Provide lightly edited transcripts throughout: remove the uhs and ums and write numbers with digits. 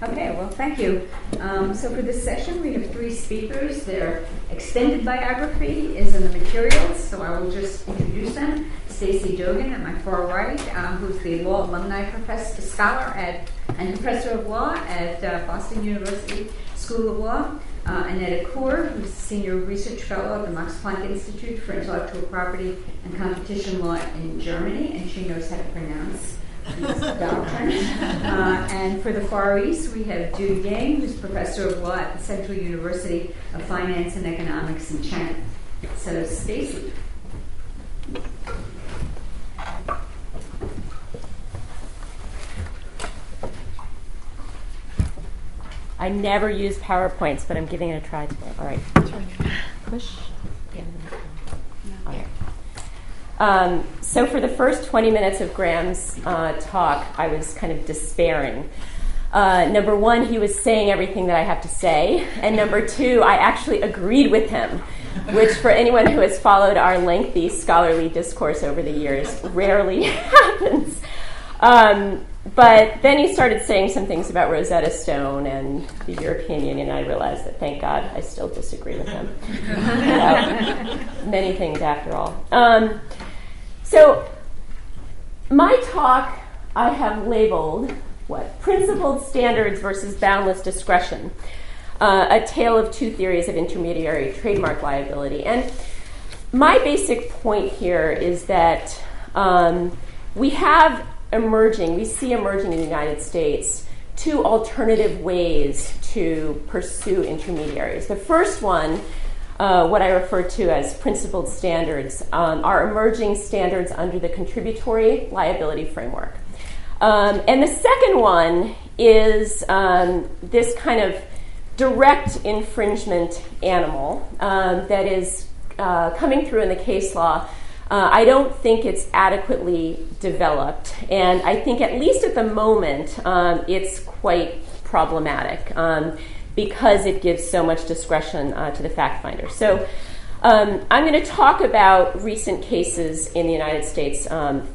Okay, well, thank you. So for this session, we have three speakers. Their extended biography is in the materials, so I will just introduce them. Stacey Dogan at my far right, who's the law alumni scholar and professor of law at Boston University School of Law. Annette Kur, who's senior research fellow at the Max Planck Institute for Intellectual Property and Competition Law in Germany, and she knows how to pronounce these doctrines. And for the Far East, we have Ying, who's professor of law at the Central University of Finance and Economics in China. So, Stacey. I never use PowerPoints, but I'm giving it a try today. All right. Push. All right. So for the first 20 minutes of Graham's talk, I was kind of despairing. Number one, he was saying everything that I have to say. And number two, I actually agreed with him, which for anyone who has followed our lengthy scholarly discourse over the years rarely happens. But then he started saying some things about Rosetta Stone and the European Union, and I realized that, thank God, I still disagree with him about many things after all. So my talk I have labeled, Principled Standards versus Boundless Discretion, a tale of two theories of intermediary trademark liability. And my basic point here is that we see emerging in the United States two alternative ways to pursue intermediaries. The first one, what I refer to as principled standards, are emerging standards under the contributory liability framework. And the second one is this kind of direct infringement animal that is coming through in the case law. I don't think it's adequately developed, and I think at least at the moment it's quite problematic because it gives so much discretion to the fact finder. So I'm going to talk about recent cases in the United States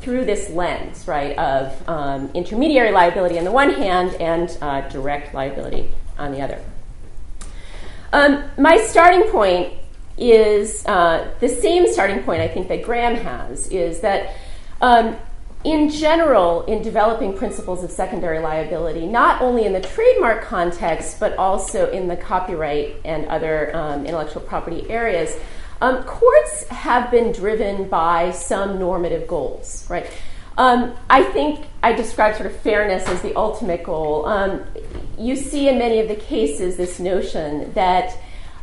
through this lens, right, of intermediary liability on the one hand and direct liability on the other. My starting point is the same starting point I think that Graham has, is that in general, in developing principles of secondary liability, not only in the trademark context, but also in the copyright and other intellectual property areas, courts have been driven by some normative goals, right? I think I describe sort of fairness as the ultimate goal. You see in many of the cases this notion that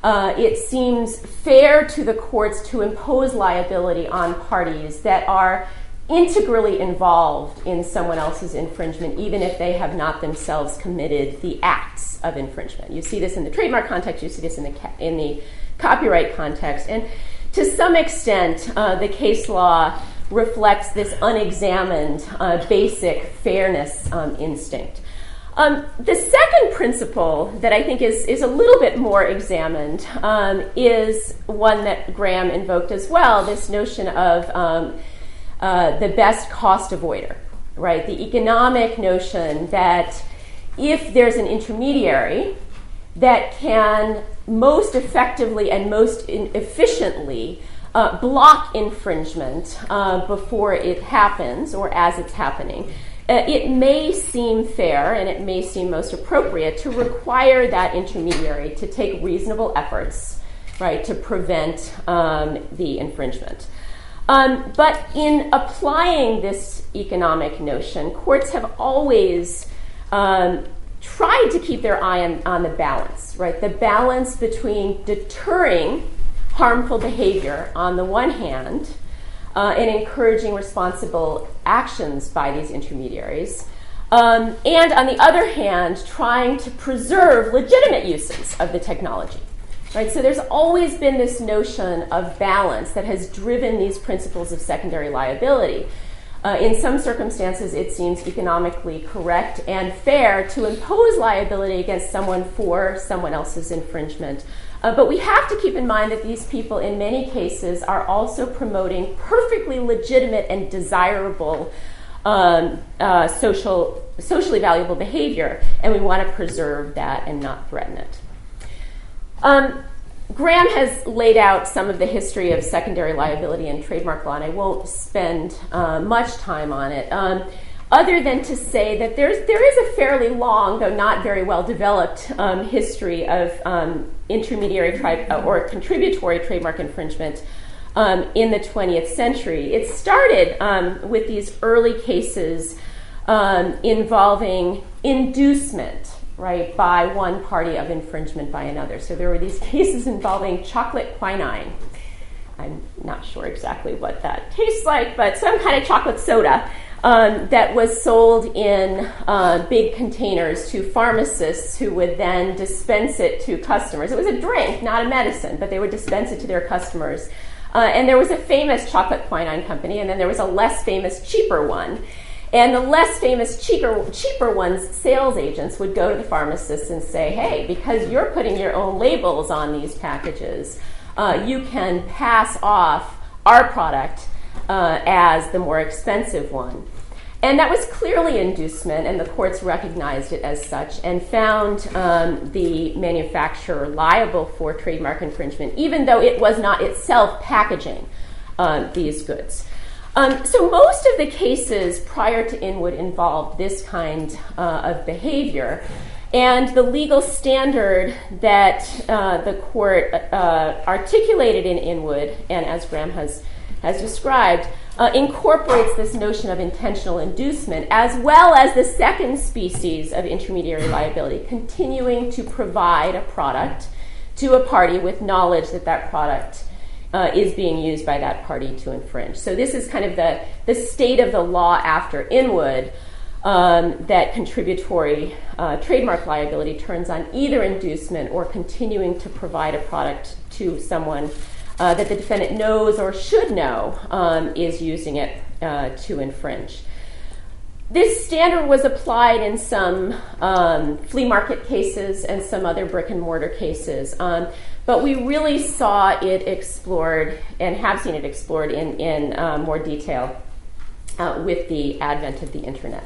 it seems fair to the courts to impose liability on parties that are integrally involved in someone else's infringement, even if they have not themselves committed the acts of infringement. You see this in the trademark context, you see this in the copyright context, and to some extent, the case law reflects this unexamined basic fairness instinct. The second principle that I think is a little bit more examined is one that Graham invoked as well, this notion of the best cost avoider, right? The economic notion that if there's an intermediary that can most effectively and most efficiently block infringement before it happens or as it's happening, it may seem fair and it may seem most appropriate to require that intermediary to take reasonable efforts, right, to prevent the infringement. But in applying this economic notion, courts have always tried to keep their eye on the balance, right? The balance between deterring harmful behavior on the one hand and encouraging responsible actions by these intermediaries, and on the other hand, trying to preserve legitimate uses of the technology. Right, so there's always been this notion of balance that has driven these principles of secondary liability. In some circumstances, it seems economically correct and fair to impose liability against someone for someone else's infringement. But we have to keep in mind that these people, in many cases, are also promoting perfectly legitimate and desirable social socially valuable behavior, and we want to preserve that and not threaten it. Graham has laid out some of the history of secondary liability in trademark law, and I won't spend much time on it, other than to say that there is a fairly long, though not very well developed, history of intermediary or contributory trademark infringement in the 20th century. It started with these early cases involving inducement, right, by one party of infringement by another. So there were these cases involving chocolate quinine. I'm not sure exactly what that tastes like, but some kind of chocolate soda that was sold in big containers to pharmacists who would then dispense it to customers. It was a drink, not a medicine, but they would dispense it to their customers. And there was a famous chocolate quinine company, and then there was a less famous, cheaper one. And the less famous, cheaper ones, sales agents would go to the pharmacists and say, hey, because you're putting your own labels on these packages, you can pass off our product as the more expensive one. And that was clearly inducement, and the courts recognized it as such and found the manufacturer liable for trademark infringement, even though it was not itself packaging these goods. So most of the cases prior to Inwood involved this kind of behavior, and the legal standard that the court articulated in Inwood, and as Graham has described, incorporates this notion of intentional inducement, as well as the second species of intermediary liability, continuing to provide a product to a party with knowledge that that product is being used by that party to infringe. So this is kind of the state of the law after Inwood, that contributory trademark liability turns on either inducement or continuing to provide a product to someone that the defendant knows or should know is using it to infringe. This standard was applied in some flea market cases and some other brick and mortar cases, but we really saw it explored and have seen it explored in more detail with the advent of the internet.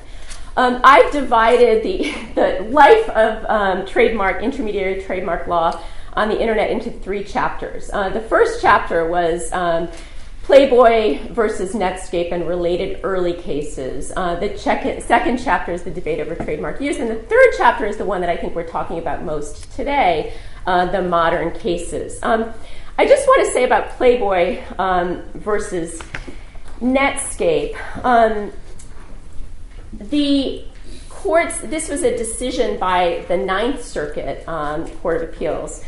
I've divided the life of intermediary trademark law on the internet into 3 chapters. The first chapter was Playboy versus Netscape and related early cases. The second chapter is the debate over trademark use, and the third chapter is the one that I think we're talking about most today, the modern cases. I just want to say about Playboy versus Netscape. The courts, this was a decision by the Ninth Circuit Court of Appeals,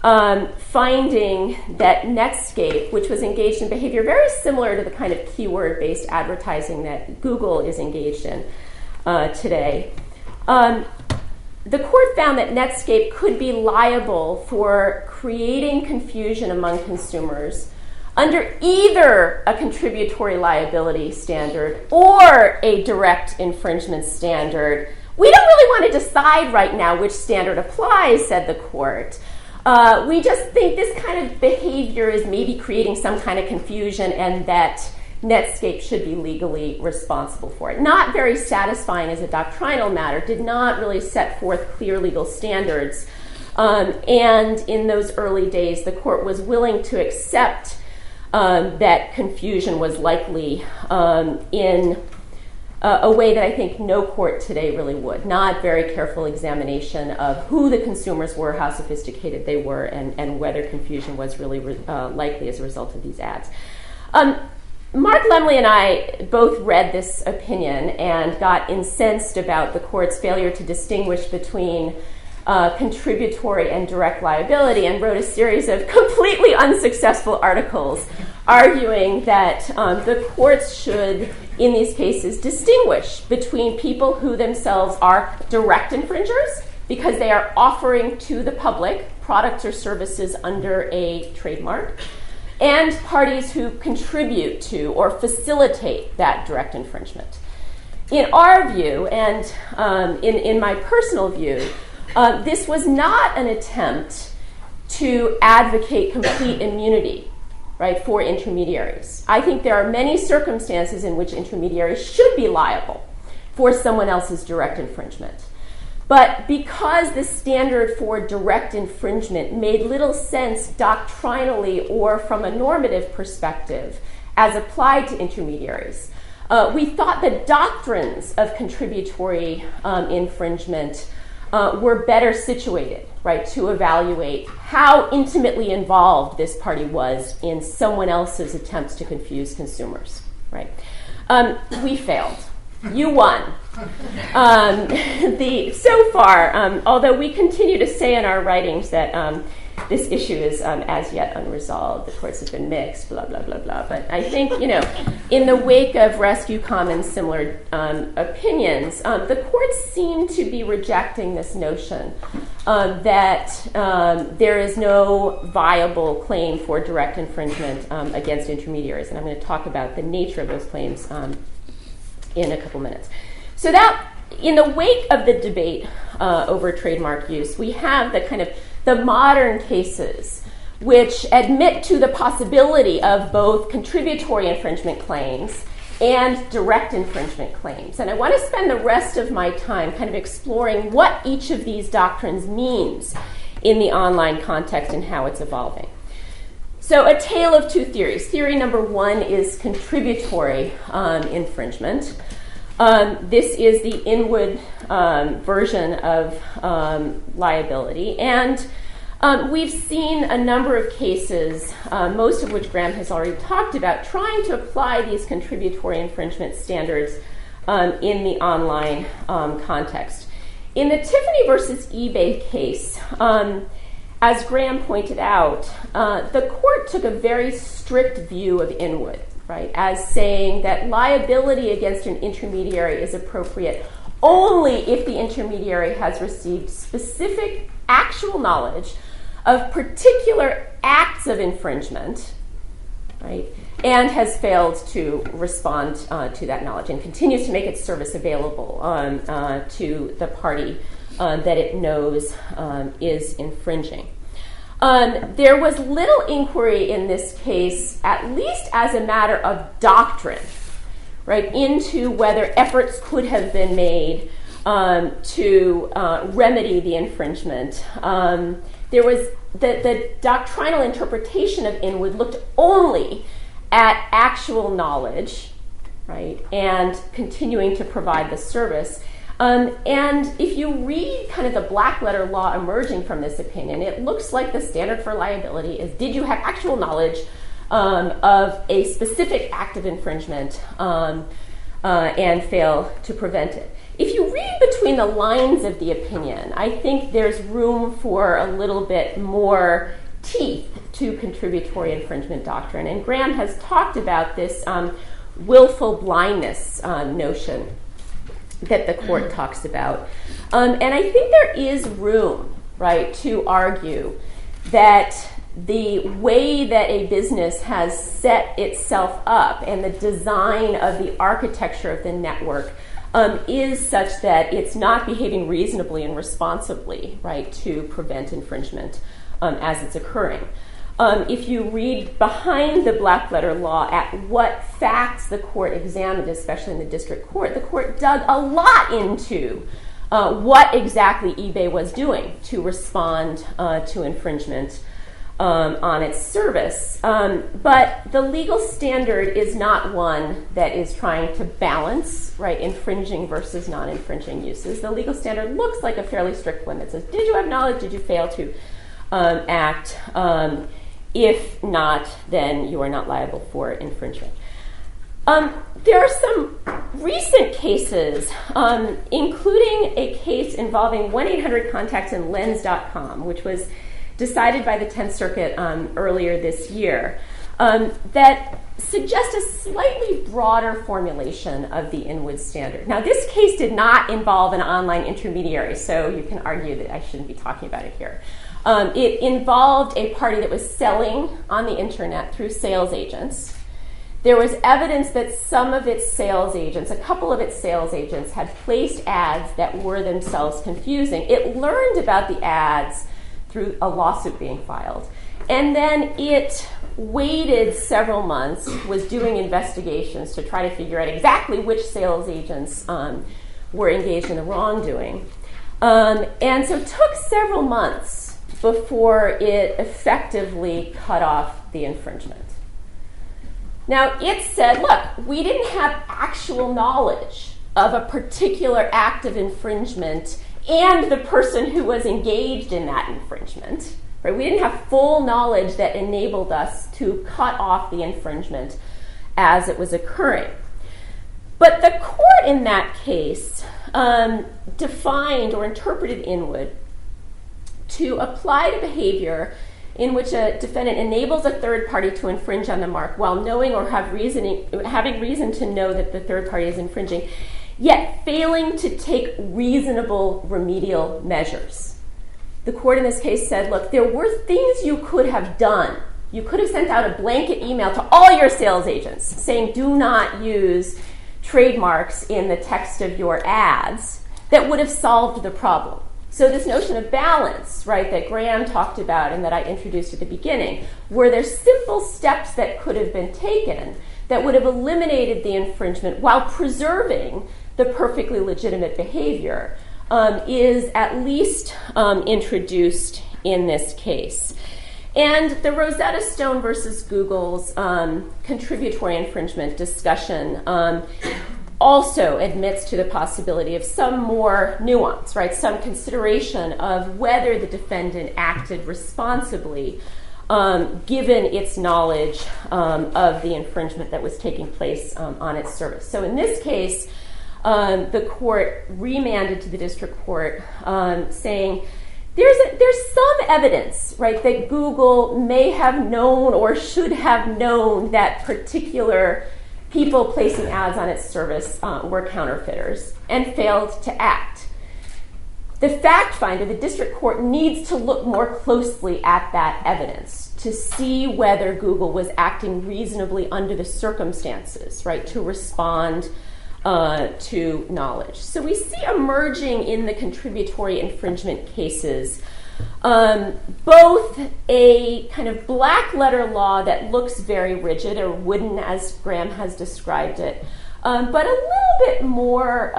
finding that Netscape, which was engaged in behavior very similar to the kind of keyword-based advertising that Google is engaged in today, the court found that Netscape could be liable for creating confusion among consumers under either a contributory liability standard or a direct infringement standard. We don't really want to decide right now which standard applies, said the court. We just think this kind of behavior is maybe creating some kind of confusion and that Netscape should be legally responsible for it. Not very satisfying as a doctrinal matter, did not really set forth clear legal standards. And in those early days, the court was willing to accept that confusion was likely in a way that I think no court today really would. Not very careful examination of who the consumers were, how sophisticated they were, and whether confusion was really likely as a result of these ads. Mark Lemley and I both read this opinion and got incensed about the court's failure to distinguish between contributory and direct liability, and wrote a series of completely unsuccessful articles arguing that the courts should, in these cases, distinguish between people who themselves are direct infringers because they are offering to the public products or services under a trademark, and parties who contribute to or facilitate that direct infringement. In our view, and in my personal view, this was not an attempt to advocate complete immunity, right, for intermediaries. I think there are many circumstances in which intermediaries should be liable for someone else's direct infringement. But because the standard for direct infringement made little sense doctrinally or from a normative perspective as applied to intermediaries, we thought the doctrines of contributory infringement were better situated, right, to evaluate how intimately involved this party was in someone else's attempts to confuse consumers, right? We failed. You won. So far, although we continue to say in our writings that this issue is as yet unresolved, the courts have been mixed, blah, blah, blah, blah. But I think, in the wake of RescueCom and similar opinions, the courts seem to be rejecting this notion that there is no viable claim for direct infringement against intermediaries. And I'm going to talk about the nature of those claims in a couple minutes. So that, in the wake of the debate over trademark use, we have the modern cases which admit to the possibility of both contributory infringement claims and direct infringement claims. And I want to spend the rest of my time kind of exploring what each of these doctrines means in the online context and how it's evolving. So a tale of two theories. Theory number one is contributory infringement. This is the Inwood version of liability. And we've seen a number of cases, most of which Graham has already talked about, trying to apply these contributory infringement standards in the online context. In the Tiffany versus eBay case, as Graham pointed out, the court took a very strict view of Inwood, right, as saying that liability against an intermediary is appropriate only if the intermediary has received specific actual knowledge of particular acts of infringement, right, and has failed to respond to that knowledge and continues to make its service available to the party that it knows is infringing. There was little inquiry in this case, at least as a matter of doctrine, right, into whether efforts could have been made to remedy the infringement. There was the doctrinal interpretation of Inwood looked only at actual knowledge, right, and continuing to provide the service. And if you read kind of the black letter law emerging from this opinion, it looks like the standard for liability is, did you have actual knowledge of a specific act of infringement and fail to prevent it? If you read between the lines of the opinion, I think there's room for a little bit more teeth to contributory infringement doctrine. And Graham has talked about this willful blindness notion that the court talks about. And I think there is room, right, to argue that the way that a business has set itself up and the design of the architecture of the network is such that it's not behaving reasonably and responsibly, right, to prevent infringement as it's occurring. If you read behind the black letter law at what facts the court examined, especially in the district court, the court dug a lot into what exactly eBay was doing to respond to infringement on its service. But the legal standard is not one that is trying to balance, right, infringing versus non-infringing uses. The legal standard looks like a fairly strict one that says, did you have knowledge? Did you fail to act? If not, then you are not liable for infringement. There are some recent cases, including a case involving 1-800-CONTACTS and Lens.com, which was decided by the 10th Circuit earlier this year, that suggest a slightly broader formulation of the Inwood standard. Now, this case did not involve an online intermediary, so you can argue that I shouldn't be talking about it here. It involved a party that was selling on the internet through sales agents. There was evidence that some of its sales agents, a couple of its sales agents, had placed ads that were themselves confusing. It learned about the ads through a lawsuit being filed. And then it waited several months, was doing investigations to try to figure out exactly which sales agents were engaged in the wrongdoing. And so it took several months before it effectively cut off the infringement. Now, it said, look, we didn't have actual knowledge of a particular act of infringement and the person who was engaged in that infringement. Right? We didn't have full knowledge that enabled us to cut off the infringement as it was occurring. But the court in that case defined or interpreted Inwood to apply to behavior in which a defendant enables a third party to infringe on the mark while knowing or having reason to know that the third party is infringing, yet failing to take reasonable remedial measures. The court in this case said, look, there were things you could have done. You could have sent out a blanket email to all your sales agents saying, do not use trademarks in the text of your ads, that would have solved the problem. So this notion of balance, right, that Graham talked about and that I introduced at the beginning, were there simple steps that could have been taken that would have eliminated the infringement while preserving the perfectly legitimate behavior, is at least introduced in this case. And the Rosetta Stone versus Google's contributory infringement discussion also admits to the possibility of some more nuance, right? Some consideration of whether the defendant acted responsibly given its knowledge of the infringement that was taking place on its service. So in this case, the court remanded to the district court saying, there's some evidence, right, that Google may have known or should have known that particular people placing ads on its service were counterfeiters and failed to act. The fact finder, the district court, needs to look more closely at that evidence to see whether Google was acting reasonably under the circumstances, right, to respond to knowledge. So we see emerging in the contributory infringement cases both a kind of black letter law that looks very rigid or wooden, as Graham has described it, but a little bit more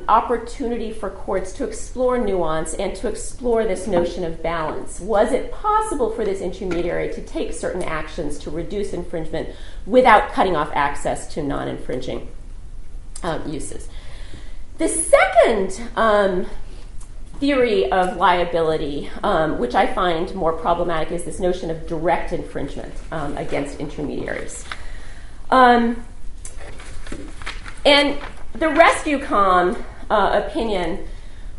opportunity for courts to explore nuance and to explore this notion of balance. Was it possible for this intermediary to take certain actions to reduce infringement without cutting off access to non-infringing uses? The second theory of liability, which I find more problematic, is this notion of direct infringement against intermediaries. And the RescueCom opinion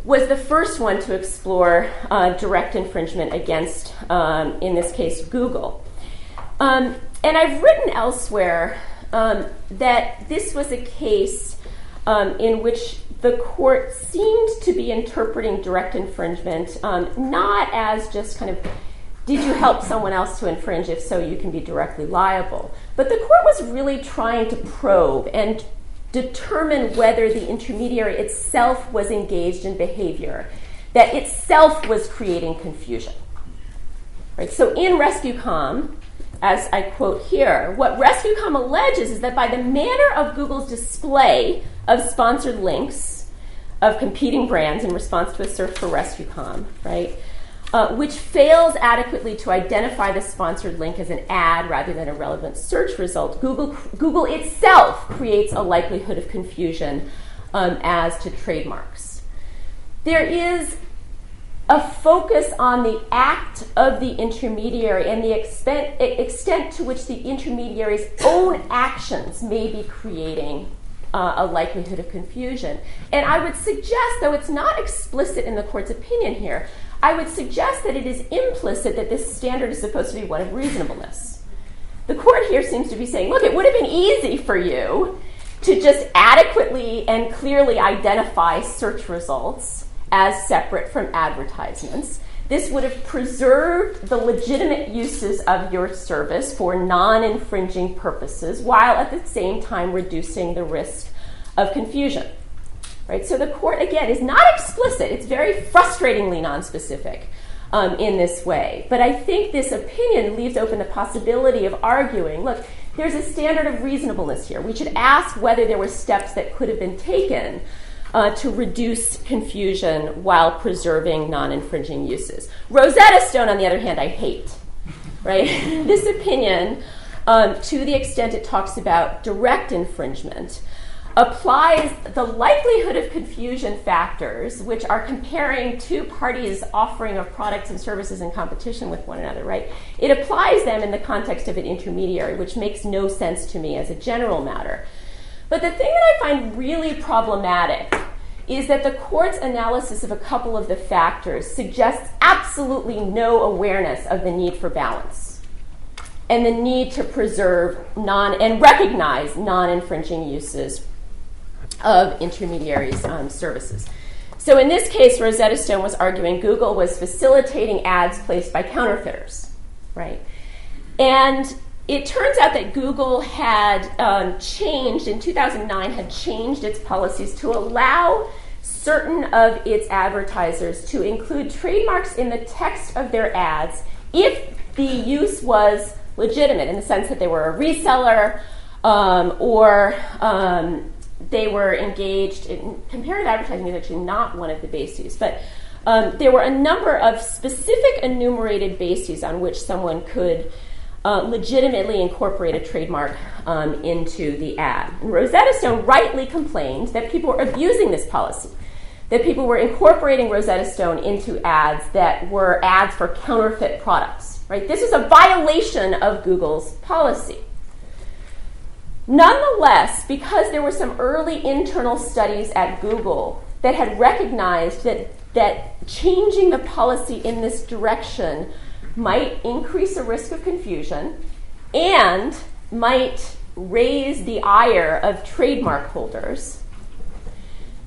was the first one to explore direct infringement against, in this case, Google. And I've written elsewhere that this was a case in which the court seemed to be interpreting direct infringement not as just kind of, did you help someone else to infringe? If so, you can be directly liable. But the court was really trying to probe and determine whether the intermediary itself was engaged in behavior that itself was creating confusion. Right? So in RescueCom, as I quote here, what RescueCom alleges is that by the manner of Google's display of sponsored links of competing brands in response to a search for RescueCom, right, which fails adequately to identify the sponsored link as an ad rather than a relevant search result, Google itself creates a likelihood of confusion as to trademarks. There is a focus on the act of the intermediary and the extent to which the intermediary's own actions may be creating a likelihood of confusion. And I would suggest, though it's not explicit in the court's opinion here, I would suggest that it is implicit that this standard is supposed to be one of reasonableness. The court here seems to be saying, look, it would have been easy for you to just adequately and clearly identify search results as separate from advertisements. This would have preserved the legitimate uses of your service for non-infringing purposes while at the same time reducing the risk of confusion. Right? So the court, again, is not explicit. It's very frustratingly nonspecific. in this way. But I think this opinion leaves open the possibility of arguing, look, there's a standard of reasonableness here. We should ask whether there were steps that could have been taken to reduce confusion while preserving non-infringing uses. Rosetta Stone, on the other hand, I hate. Right? This opinion, to the extent it talks about direct infringement, applies the likelihood of confusion factors, which are comparing two parties' offering of products and services in competition with one another, right? It applies them in the context of an intermediary, which makes no sense to me as a general matter. But the thing that I find really problematic is that the court's analysis of a couple of the factors suggests absolutely no awareness of the need for balance and the need to preserve and recognize non-infringing uses of intermediaries' services. So in this case, Rosetta Stone was arguing Google was facilitating ads placed by counterfeiters, right? And it turns out that Google had changed, in 2009, had changed its policies to allow certain of its advertisers to include trademarks in the text of their ads if the use was legitimate, in the sense that they were a reseller or they were engaged in comparative advertising is actually not one of the bases, but there were a number of specific enumerated bases on which someone could legitimately incorporate a trademark into the ad. And Rosetta Stone rightly complained that people were abusing this policy, that people were incorporating Rosetta Stone into ads that were ads for counterfeit products, right? This is a violation of Google's policy. Nonetheless, because there were some early internal studies at Google that had recognized that changing the policy in this direction might increase the risk of confusion and might raise the ire of trademark holders,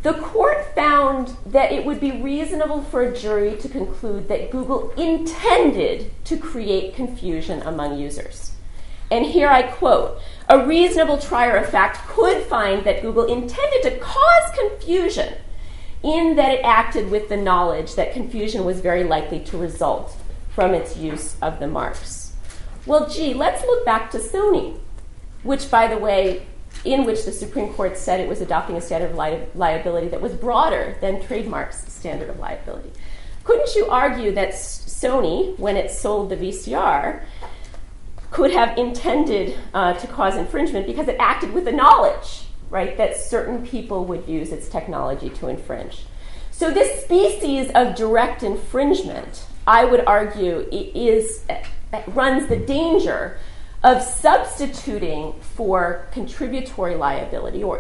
the court found that it would be reasonable for a jury to conclude that Google intended to create confusion among users. And here I quote, "A reasonable trier of fact could find that Google intended to cause confusion in that it acted with the knowledge that confusion was very likely to result from its use of the marks." Well, gee, let's look back to Sony, which, by the way, in which the Supreme Court said it was adopting a standard of liability that was broader than trademark's standard of liability. Couldn't you argue that Sony, when it sold the VCR, could have intended to cause infringement because it acted with the knowledge, right, that certain people would use its technology to infringe? So this species of direct infringement, I would argue, runs the danger of substituting for contributory liability or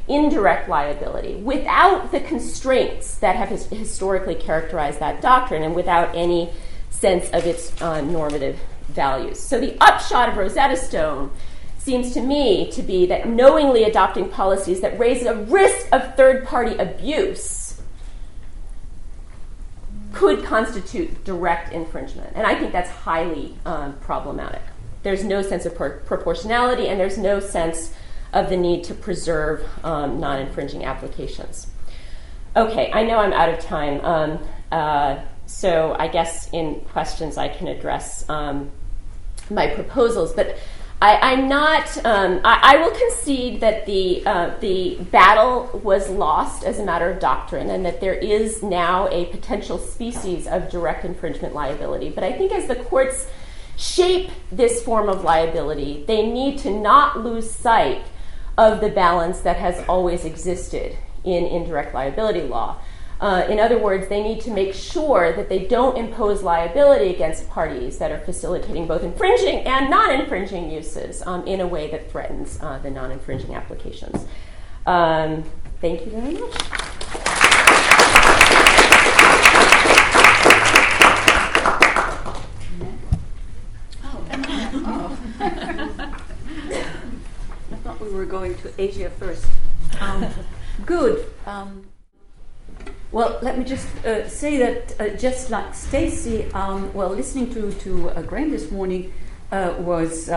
indirect liability without the constraints that have historically characterized that doctrine and without any sense of its normative values. So the upshot of Rosetta Stone seems to me to be that knowingly adopting policies that raise a risk of third-party abuse could constitute direct infringement. And I think that's highly problematic. There's no sense of proportionality, and there's no sense of the need to preserve non-infringing applications. Okay, I know I'm out of time, so I guess in questions I can address my proposals. But I'm not. I will concede that the battle was lost as a matter of doctrine, and that there is now a potential species of direct infringement liability. But I think as the courts shape this form of liability, they need to not lose sight of the balance that has always existed in indirect liability law. In other words, they need to make sure that they don't impose liability against parties that are facilitating both infringing and non-infringing uses in a way that threatens the non-infringing applications. Thank you very much. I thought we were going to Asia first. Good. Well, let me just say that just like Stacey, listening to Graham this morning was,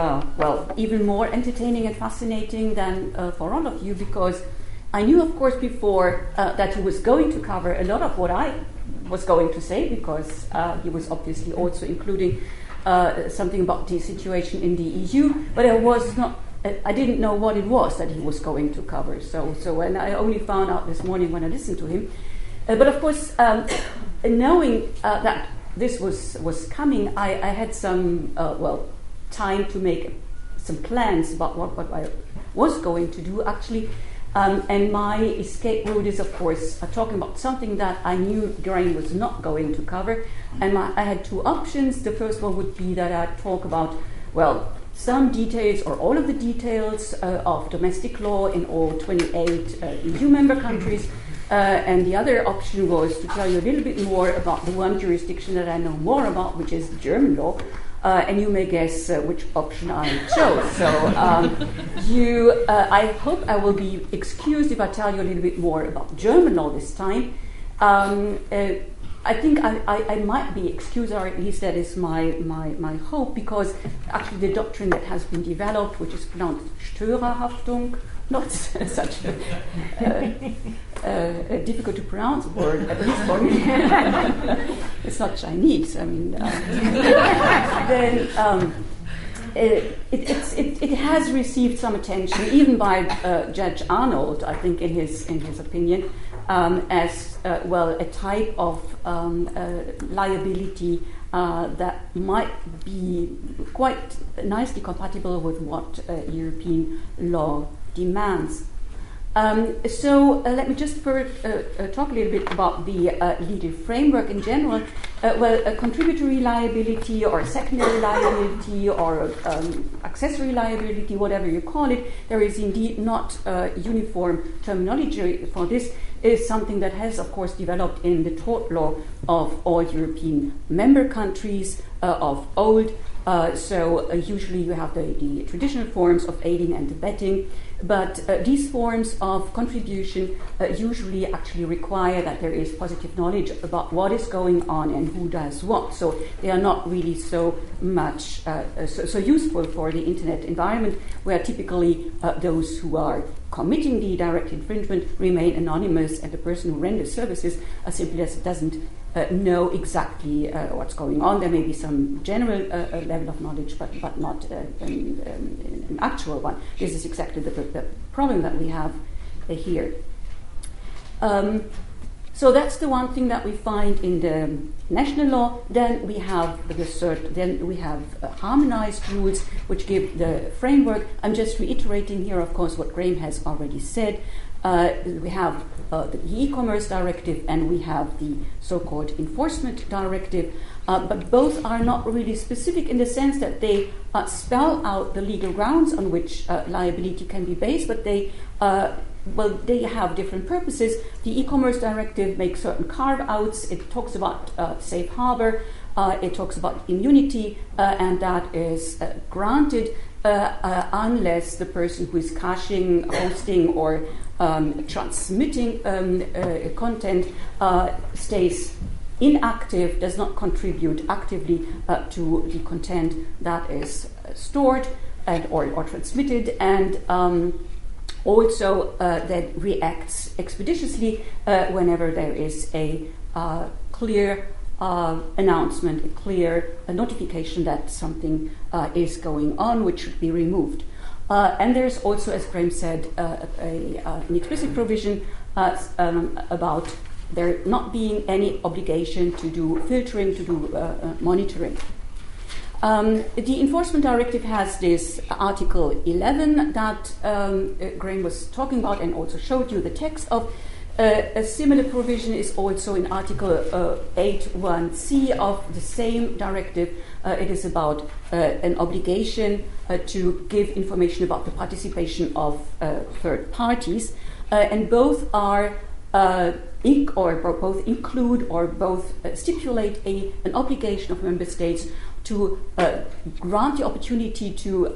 even more entertaining and fascinating than for all of you, because I knew, of course, before that he was going to cover a lot of what I was going to say, because he was obviously also including something about the situation in the EU, but I didn't know what it was that he was going to cover. So and I only found out this morning when I listened to him. But of course, knowing that this was coming, I had some time to make some plans about what I was going to do actually. And my escape route is, of course, talking about something that I knew Grain was not going to cover. And I had two options. The first one would be that I'd talk about, some details or all of the details of domestic law in all 28 EU member countries. And the other option was to tell you a little bit more about the one jurisdiction that I know more about, which is German law. And you may guess which option I chose. So I hope I will be excused if I tell you a little bit more about German law this time. I think I might be excused, or at least that is my hope, because actually the doctrine that has been developed, which is pronounced Störerhaftung, not such a difficult to pronounce word, at least for me. It's not Chinese. I mean, it has received some attention, even by Judge Arnold, I think, in his opinion, as a type of liability that might be quite nicely compatible with what European law demands. So let me just first talk a little bit about the legal framework in general. A contributory liability or secondary liability or accessory liability, whatever you call it, there is indeed not uniform terminology for this. Is something that has, of course, developed in the tort law of all European member countries of old. So usually you have the traditional forms of aiding and abetting, but these forms of contribution usually actually require that there is positive knowledge about what is going on and who does what. So they are not really so much so useful for the internet environment, where typically those who are committing the direct infringement remain anonymous, and the person who renders services simply doesn't know exactly what's going on. There may be some general level of knowledge, but not an actual one. This is exactly the problem that we have here. So that's the one thing that we find in the national law. Then we have harmonized rules which give the framework. I'm just reiterating here, of course, what Graham has already said. We have the e-commerce directive and we have the so-called enforcement directive, but both are not really specific in the sense that they spell out the legal grounds on which liability can be based, but they have different purposes. The e-commerce directive makes certain carve-outs. It talks about safe harbor. It talks about immunity, and that is granted unless the person who is caching, hosting, or transmitting content stays inactive, does not contribute actively to the content that is stored or transmitted, and also that reacts expeditiously whenever there is a clear announcement, a clear notification that something is going on, which should be removed. And there's also, as Graham said, an explicit provision about there not being any obligation to do filtering, to do monitoring. The Enforcement Directive has this Article 11 that Graham was talking about and also showed you the text of. A similar provision is also in Article 8.1c of the same directive. It is about an obligation to give information about the participation of third parties, and both are both include or both stipulate an obligation of member states to grant the opportunity to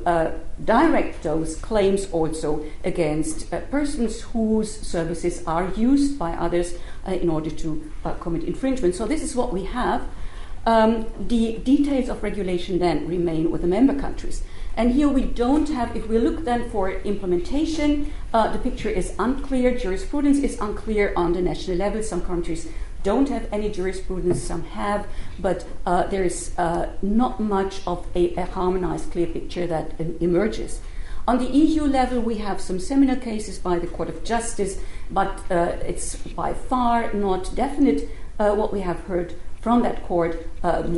direct those claims also against persons whose services are used by others in order to commit infringement. So this is what we have. The details of regulation then remain with the member countries. And here we don't have, if we look then for implementation, the picture is unclear, jurisprudence is unclear on the national level. Some countries don't have any jurisprudence, some have, but there is not much of a harmonized, clear picture that emerges. On the EU level, we have some seminal cases by the Court of Justice, but it's by far not definite what we have heard from that court.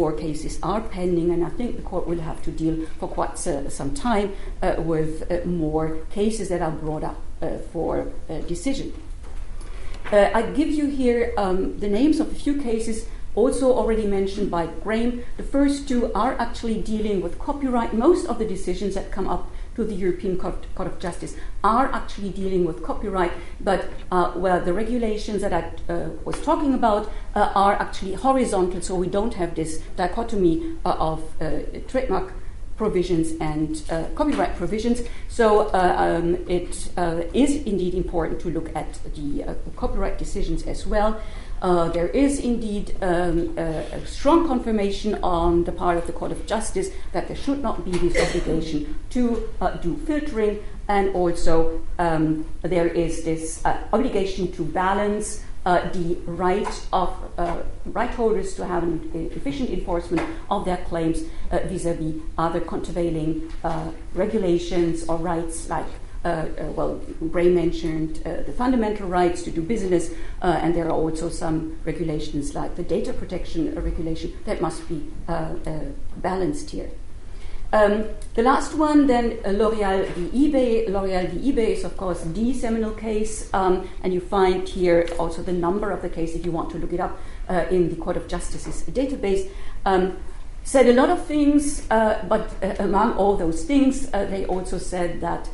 More cases are pending, and I think the court will have to deal for quite some time with more cases that are brought up for decision. I give you here the names of a few cases also already mentioned by Graham. The first two are actually dealing with copyright. Most of the decisions that come up to the European Court of Justice are actually dealing with copyright, but the regulations that I was talking about are actually horizontal, so we don't have this dichotomy of trademark provisions and copyright provisions. So it is indeed important to look at the copyright decisions as well. There is indeed a strong confirmation on the part of the Court of Justice that there should not be this obligation to do filtering, and also there is this obligation to balance the right of right holders to have an efficient enforcement of their claims vis-à-vis other countervailing regulations or rights, like Gray mentioned the fundamental rights to do business, and there are also some regulations like the data protection regulation that must be balanced here. The last one, then, L'Oréal v. eBay. L'Oréal v. eBay is, of course, the seminal case, and you find here also the number of the case if you want to look it up in the Court of Justice's database. Said a lot of things, but among all those things, they also said that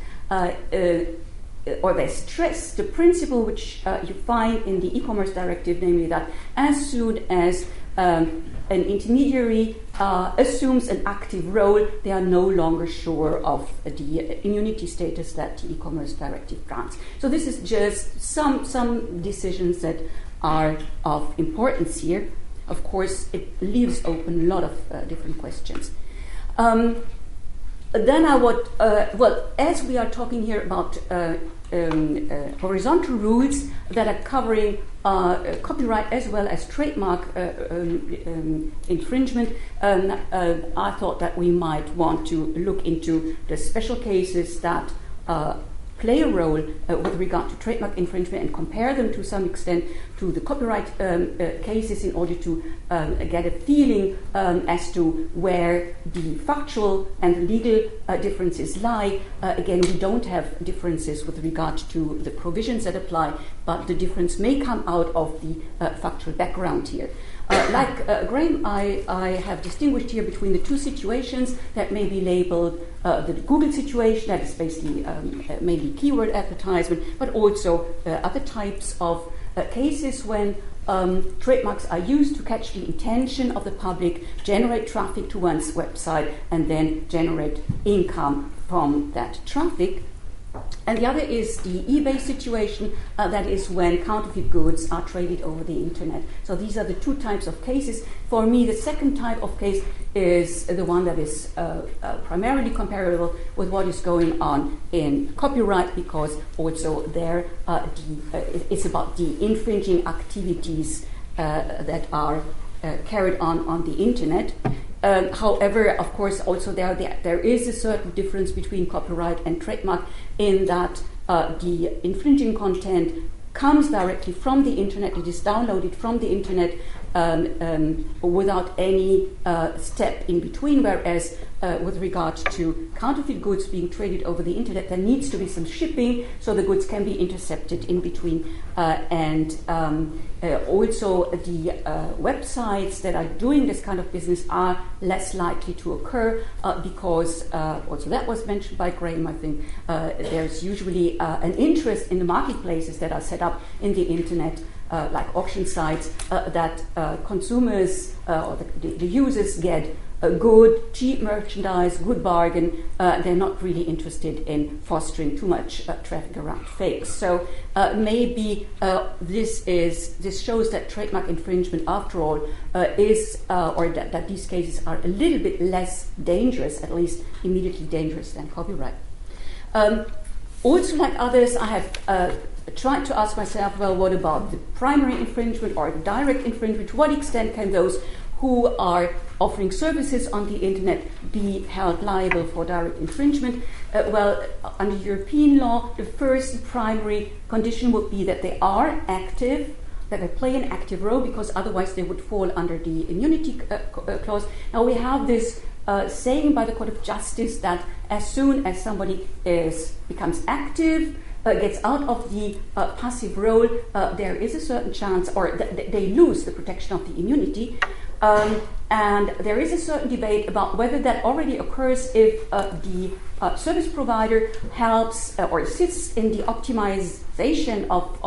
or they stress the principle which you find in the e-commerce directive, namely that as soon as an intermediary assumes an active role, they are no longer sure of the immunity status that the e-commerce directive grants. So this is just some decisions that are of importance here. Of course, it leaves open a lot of different questions. Then I would, as we are talking here about horizontal rules that are covering copyright as well as trademark infringement, I thought that we might want to look into the special cases that play a role with regard to trademark infringement and compare them to some extent to the copyright cases in order to get a feeling as to where the factual and legal differences lie. Again, we don't have differences with regard to the provisions that apply, but the difference may come out of the factual background here. Like Graham, I have distinguished here between the two situations that may be labeled the Google situation, that is basically mainly keyword advertisement, but also other types of cases when trademarks are used to catch the attention of the public, generate traffic to one's website, and then generate income from that traffic. And the other is the eBay situation, that is when counterfeit goods are traded over the internet. So these are the two types of cases. For me, the second type of case is the one that is primarily comparable with what is going on in copyright, because also there it's about the infringing activities that are carried on the internet. However, of course, also there is a certain difference between copyright and trademark in that the infringing content comes directly from the internet. It is downloaded from the internet without any step in between, whereas with regard to counterfeit goods being traded over the internet, there needs to be some shipping so the goods can be intercepted in between. And also the websites that are doing this kind of business are less likely to occur because, also that was mentioned by Graham, I think, there's usually an interest in the marketplaces that are set up in the internet, like auction sites, that consumers or the users get a good, cheap merchandise, good bargain. They're not really interested in fostering too much traffic around fakes. So maybe this shows that trademark infringement, after all, is or that these cases are a little bit less dangerous, at least immediately dangerous, than copyright. Also, like others, I have tried to ask myself, well, what about the primary infringement or direct infringement? To what extent can those who are offering services on the internet be held liable for direct infringement? Well, under European law, the first primary condition would be that they are active, that they play an active role, because otherwise they would fall under the immunity clause. Now we have this saying by the Court of Justice that as soon as somebody becomes active, gets out of the passive role, there is a certain chance, or they lose the protection of the immunity. And there is a certain debate about whether that already occurs if the service provider helps or assists in the optimization of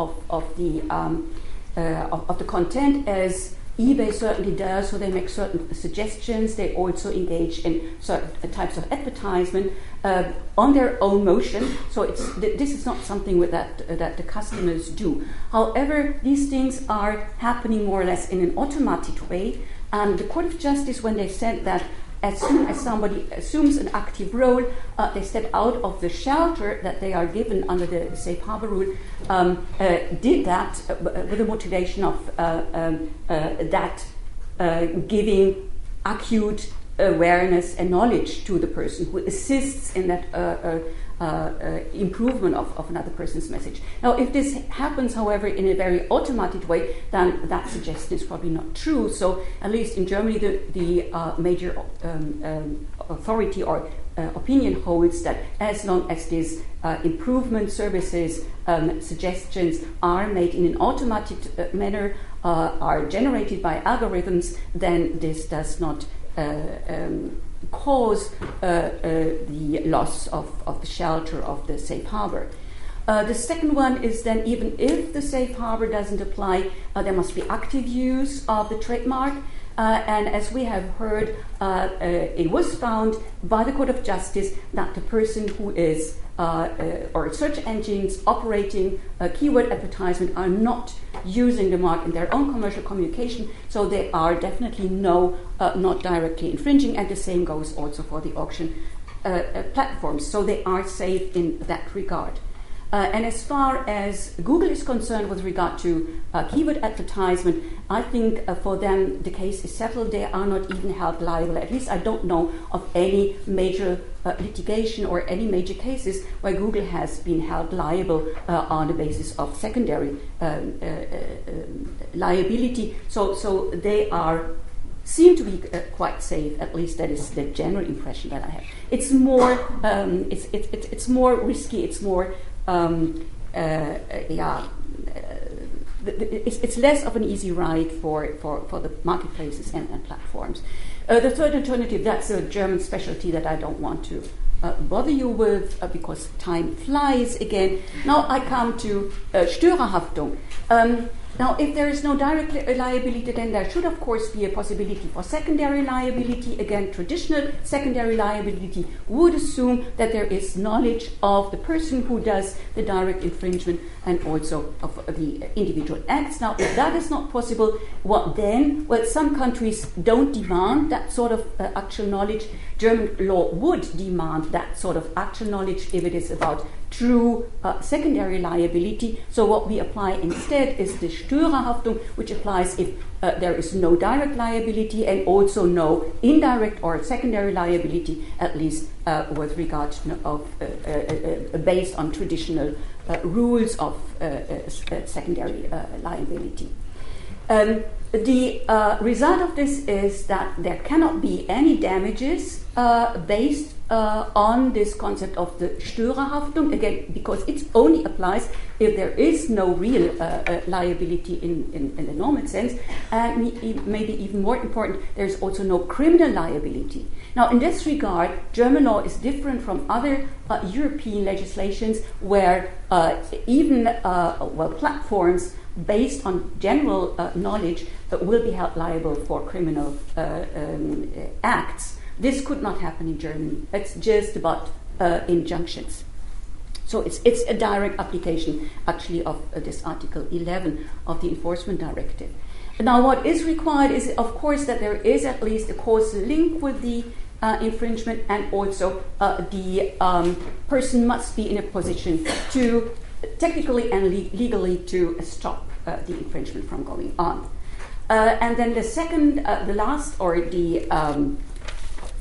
the content, as eBay certainly does. So they make certain suggestions. They also engage in certain types of advertisement on their own motion. So this is not something that the customers do. However, these things are happening more or less in an automatic way. And the Court of Justice, when they said that as soon as somebody assumes an active role, they step out of the shelter that they are given under the safe harbor rule, did that with the motivation of giving acute awareness and knowledge to the person who assists in that improvement of another person's message. Now, if this happens, however, in a very automatic way, then that suggestion is probably not true. So, at least in Germany, the major authority or opinion holds that as long as these improvement services, suggestions are made in an automatic manner, are generated by algorithms, then this does not cause the loss of the shelter of the safe harbor. The second one is then, even if the safe harbor doesn't apply, there must be active use of the trademark. And as we have heard, it was found by the Court of Justice that the person who is, or search engines operating keyword advertisement are not using the mark in their own commercial communication, so they are definitely not directly infringing, and the same goes also for the auction platforms, so they are safe in that regard. And as far as Google is concerned with regard to keyword advertisement, I think for them the case is settled. They are not even held liable. At least I don't know of any major litigation or any major cases where Google has been held liable on the basis of secondary liability. So they seem to be quite safe. At least that is the general impression that I have. It's more it's more risky. It's more it's less of an easy ride for the marketplaces and platforms. The third alternative, that's a German specialty that I don't want to bother you with because time flies again. Now I come to Störerhaftung. Now, if there is no direct liability, then there should, of course, be a possibility for secondary liability. Again, traditional secondary liability would assume that there is knowledge of the person who does the direct infringement and also of the individual acts. Now, if that is not possible, what then? Well, some countries don't demand that sort of actual knowledge. German law would demand that sort of actual knowledge if it is about true secondary liability. So what we apply instead is the Störerhaftung, which applies if there is no direct liability and also no indirect or secondary liability, at least with regard of based on traditional rules of secondary liability. The result of this is that there cannot be any damages based on this concept of the Störerhaftung, again, because it only applies if there is no real liability in the normal sense, and maybe even more important, there's also no criminal liability. Now, in this regard, German law is different from other European legislations where even platforms based on general knowledge will be held liable for criminal acts. This could not happen in Germany. It's just about injunctions. So it's a direct application, actually, of this Article 11 of the Enforcement Directive. Now, what is required is, of course, that there is at least a causal link with the infringement, and also the person must be in a position to technically and legally to stop the infringement from going on. And then the last or the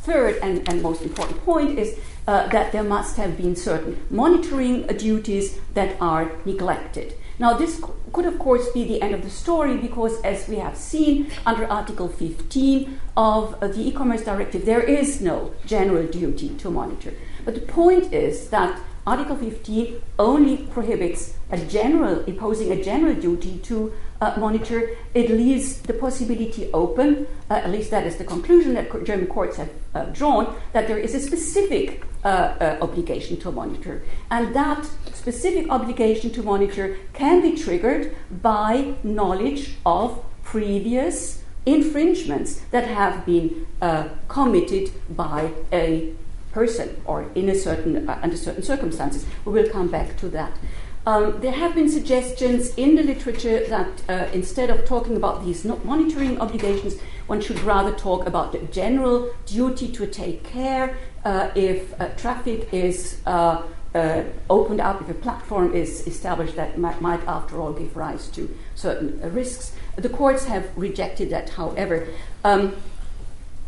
third and most important point is that there must have been certain monitoring duties that are neglected. Now, this could, of course, be the end of the story because, as we have seen under Article 15 of the e-commerce directive, there is no general duty to monitor. But the point is that Article 15 only prohibits imposing a general duty to monitor. It leaves the possibility open, at least that is the conclusion that German courts have drawn, that there is a specific obligation to monitor. And that specific obligation to monitor can be triggered by knowledge of previous infringements that have been committed by a person or in under certain circumstances. We will come back to that. There have been suggestions in the literature that instead of talking about these monitoring obligations, one should rather talk about the general duty to take care if traffic is opened up, if a platform is established that might after all give rise to certain risks. The courts have rejected that, however.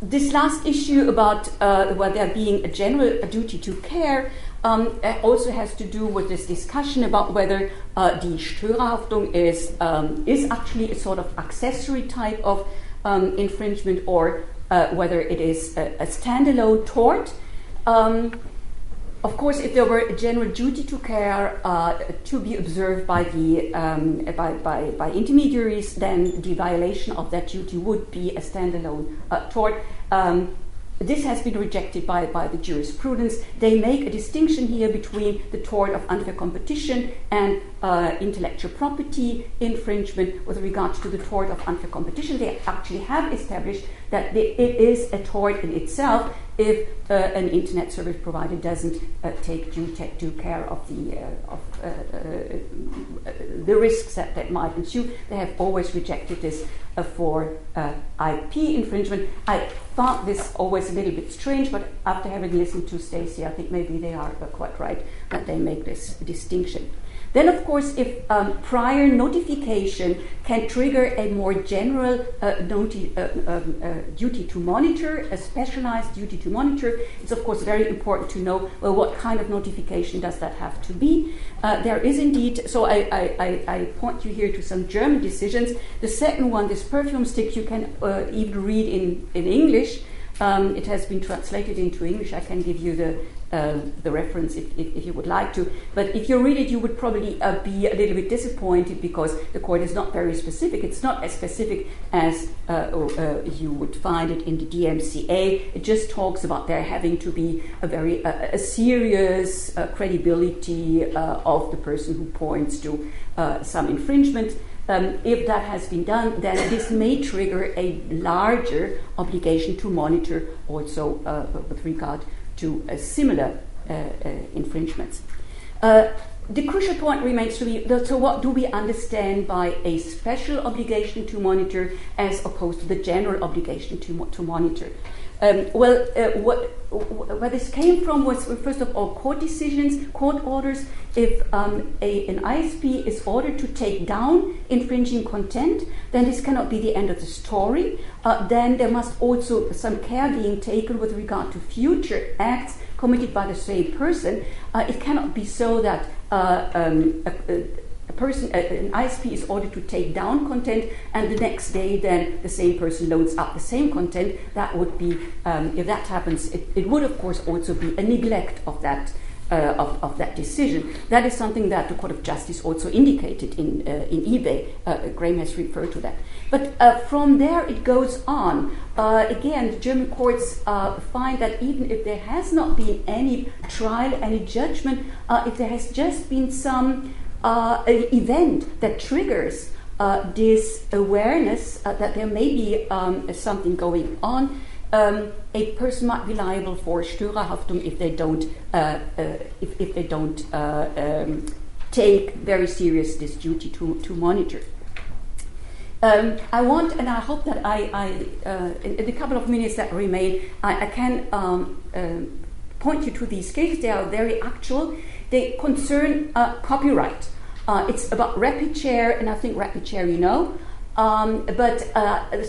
This last issue about there being a general duty to care also has to do with this discussion about whether the Störerhaftung is actually a sort of accessory type of infringement or whether it is a standalone tort. Of course, if there were a general duty to care to be observed by the by intermediaries, then the violation of that duty would be a standalone tort. This has been rejected by the jurisprudence. They make a distinction here between the tort of unfair competition and intellectual property infringement. With regard to the tort of unfair competition, they actually have established that it is a tort in itself if an internet service provider doesn't take due care of the risks that might ensue. They have always rejected this for IP infringement. I found this always a little bit strange, but after having listened to Stacey, I think maybe they are quite right that they make this distinction. Then, of course, if prior notification can trigger a more general duty to monitor, a specialized duty to monitor, it's of course very important to know, well, what kind of notification does that have to be? There is indeed, so I point you here to some German decisions. The second one, this perfume stick, you can even read in English. It has been translated into English. I can give you the reference if you would like to. But if you read it, you would probably be a little bit disappointed because the court is not very specific. It's not as specific as you would find it in the DMCA. It just talks about there having to be a very serious credibility of the person who points to some infringement. If that has been done, then this may trigger a larger obligation to monitor also with regard to similar infringements. The crucial point remains to be, so what do we understand by a special obligation to monitor as opposed to the general obligation to monitor? Where this came from was, first of all, court decisions, court orders. If an ISP is ordered to take down infringing content, then this cannot be the end of the story. Then there must also some care being taken with regard to future acts committed by the same person. It cannot be so that an ISP is ordered to take down content, and the next day then the same person loads up the same content. That would be, if that happens, it would of course also be a neglect of that decision. That is something that the Court of Justice also indicated in eBay. Graham has referred to that. But from there it goes on. Again, the German courts find that even if there has not been any trial, any judgment, if there has just been some event that triggers this awareness that there may be something going on, a person might be liable for Störerhaftung if they don't take very serious this duty to monitor. I want, and I hope that in the couple of minutes that remain, I can point you to these cases. They are very actual. they concern copyright. It's about rapid share, and I think rapid share you know. But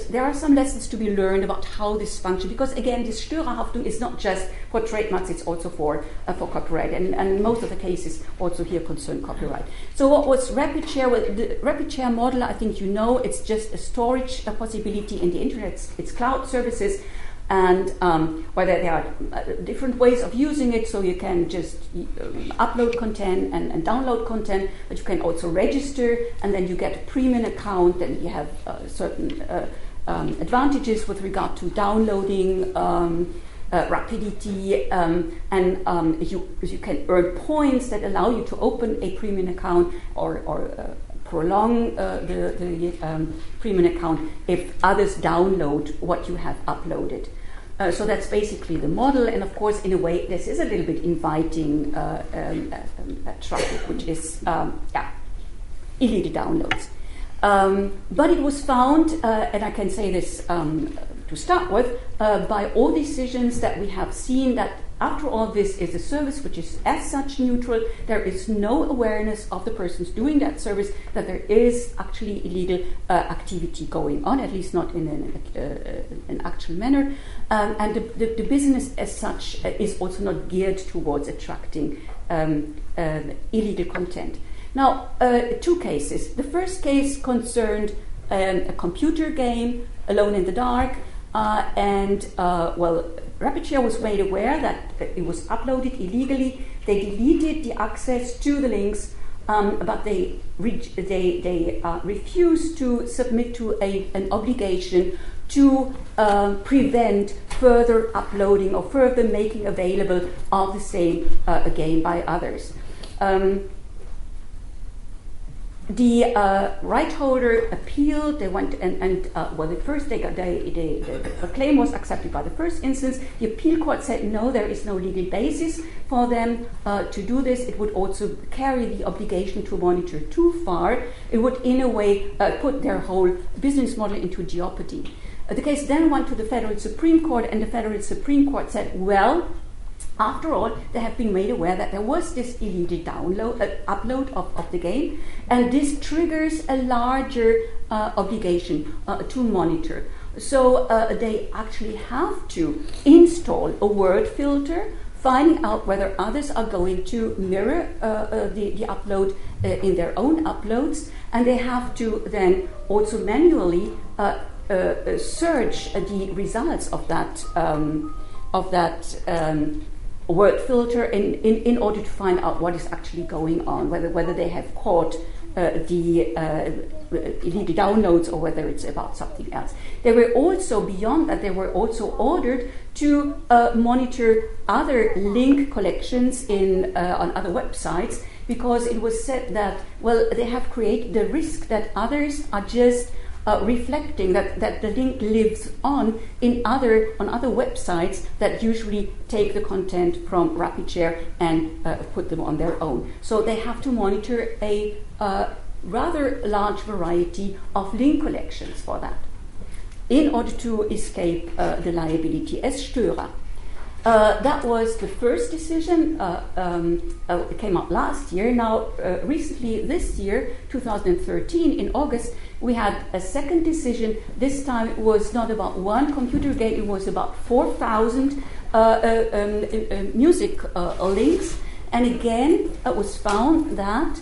there are some lessons to be learned about how this functions, because again, this Störerhaftung is not just for trademarks; it's also for copyright, and most of the cases also here concern copyright. So, what was rapid share? Well, the rapid share model, I think you know, it's just a storage possibility in the internet. It's cloud services. And whether there are different ways of using it, so you can just upload content and download content, but you can also register, and then you get a premium account, and you have certain advantages with regard to downloading, rapidity, and you can earn points that allow you to open a premium account or prolong the premium account if others download what you have uploaded. So that's basically the model, and of course, in a way, this is a little bit inviting traffic, which is illegal downloads. But it was found, and I can say this to start with, by all decisions that we have seen, that after all, this is a service which is as such neutral. There is no awareness of the persons doing that service that there is actually illegal activity going on, at least not in an actual manner. And the business as such is also not geared towards attracting illegal content. Now, two cases. The first case concerned a computer game, Alone in the Dark, RapidShare was made aware that it was uploaded illegally. They deleted the access to the links, but they refused to submit to an obligation to prevent further uploading or further making available of the same game by others. The right holder appealed. They went at first the claim was accepted by the first instance. The appeal court said no, there is no legal basis for them to do this. It would also carry the obligation to monitor too far. It would, in a way, put their whole business model into jeopardy. The case then went to the Federal Supreme Court, and the Federal Supreme Court said, well, after all, they have been made aware that there was this illegal upload of the game, and this triggers a larger obligation to monitor. So they actually have to install a word filter, finding out whether others are going to mirror the upload in their own uploads, and they have to then also manually search the results of that word filter in order to find out what is actually going on, whether they have caught the illegal downloads or whether it's about something else. They were also, beyond that, they were also ordered to monitor other link collections on other websites, because it was said that, well, they have created the risk that others are just reflecting that the link lives on other websites that usually take the content from RapidShare and put them on their own. So they have to monitor a rather large variety of link collections for that, in order to escape the liability as Störer. That was the first decision. It came out last year. Now, recently this year, 2013, in August, we had a second decision. This time it was not about one computer game, it was about 4,000 music links. And again, it was found that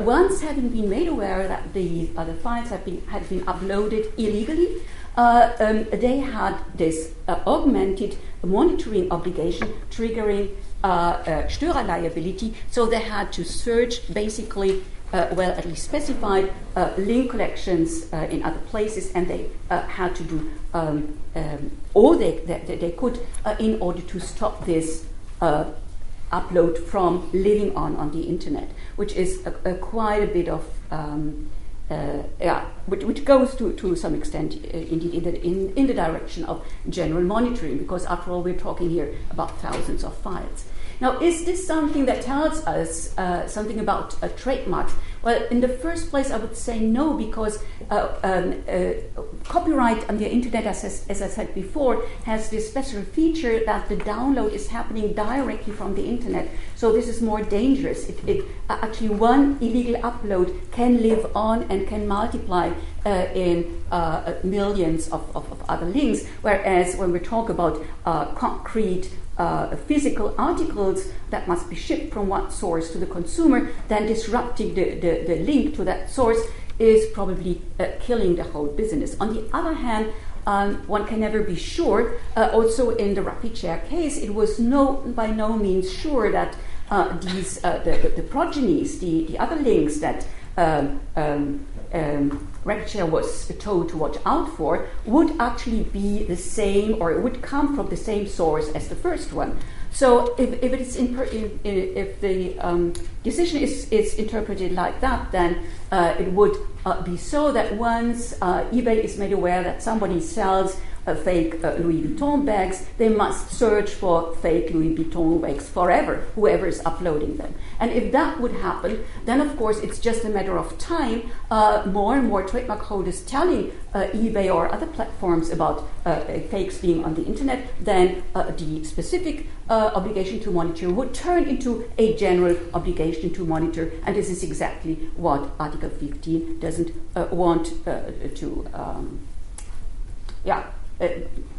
once having been made aware that the files had been uploaded illegally, they had this augmented monitoring obligation triggering Störer liability, so they had to search basically, at least specified link collections in other places, and they had to do all they could in order to stop this upload from living on the internet, which is quite a bit of which goes to some extent indeed in the direction of general monitoring, because after all we're talking here about thousands of files. Now, is this something that tells us something about trademarks? Well, in the first place, I would say no, because copyright on the internet, as I said before, has this special feature that the download is happening directly from the internet. So this is more dangerous. Actually, one illegal upload can live on and can multiply in millions of other links, whereas when we talk about concrete physical articles that must be shipped from one source to the consumer, then disrupting the link to that source is probably killing the whole business. On the other hand, one can never be sure. Also in the rapid share case, it was by no means sure that the progenies, the other links that Rochelle was told to watch out for, would actually be the same, or it would come from the same source as the first one. So if the decision is interpreted like that, then it would be so that once eBay is made aware that somebody sells fake Louis Vuitton bags, they must search for fake Louis Vuitton bags forever, whoever is uploading them. And if that would happen, then of course it's just a matter of time, more and more trademark holders telling eBay or other platforms about fakes being on the internet, then the specific obligation to monitor would turn into a general obligation to monitor, and this is exactly what Article 15 doesn't want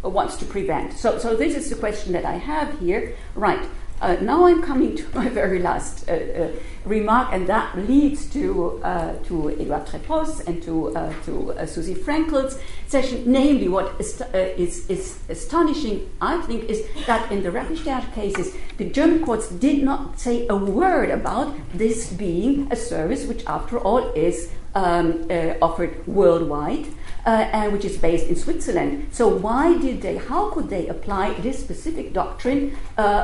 wants to prevent. So this is the question that I have here. Right. Now I'm coming to my very last remark, and that leads to Edouard Dreyfuss and to Susie Frankel's session. Namely, what is astonishing, I think, is that in the rapid share cases, the German courts did not say a word about this being a service which, after all, is offered worldwide. And which is based in Switzerland. So how could they apply this specific doctrine,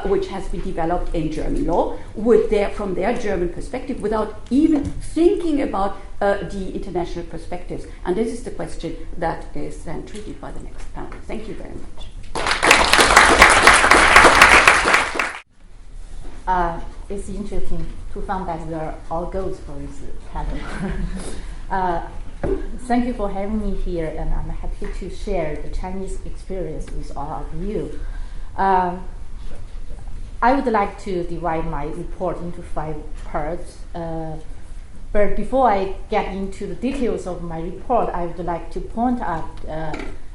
which has been developed in German law, from their German perspective, without even thinking about the international perspectives? And this is the question that is then treated by the next panel. Thank you very much. It's interesting to find that we are all goes for this panel. Thank you for having me here, and I'm happy to share the Chinese experience with all of you. I would like to divide my report into 5 parts. But before I get into the details of my report, I would like to point out,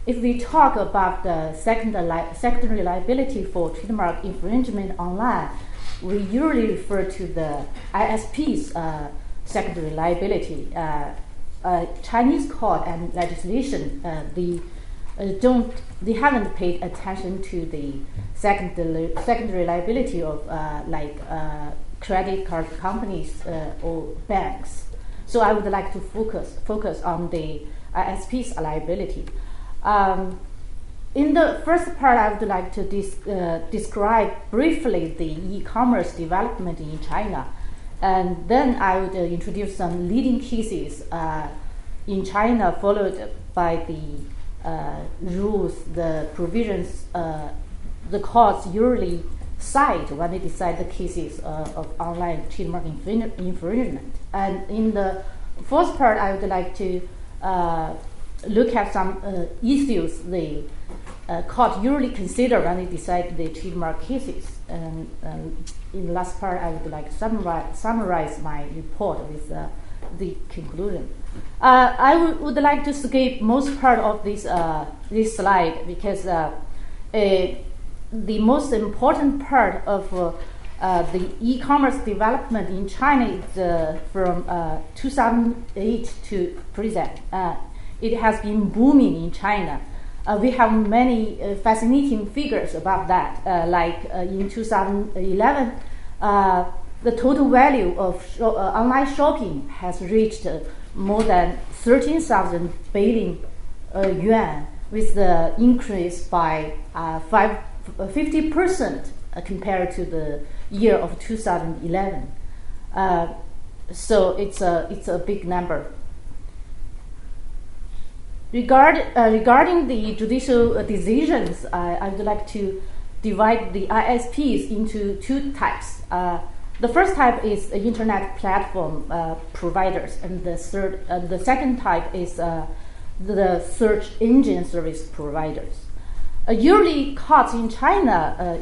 if we talk about the secondary liability for trademark infringement online, we usually refer to the ISP's secondary liability. Chinese court and legislation, they haven't paid attention to the secondary liability of credit card companies or banks. So I would like to focus on the ISP's liability. In the first part, I would like to describe briefly the e-commerce development in China. And then I would introduce some leading cases in China, followed by the rules, the provisions the courts usually cite when they decide the cases of online trademark infringement. And in the fourth part, I would like to look at some issues the court usually consider when they decide the trademark cases. And in the last part, I would like to summarize my report with the conclusion. I would like to skip most part of this slide, because the most important part of the e-commerce development in China is from 2008 to present. It has been booming in China. We have many fascinating figures about that. In 2011, the total value of online shopping has reached more than 13,000 billion yuan, with the increase by 50% compared to the year of 2011. So it's a big number. Regarding the judicial decisions, I would like to divide the ISPs into two types. The first type is internet platform providers, and the second type is the search engine service providers. Usually, courts in China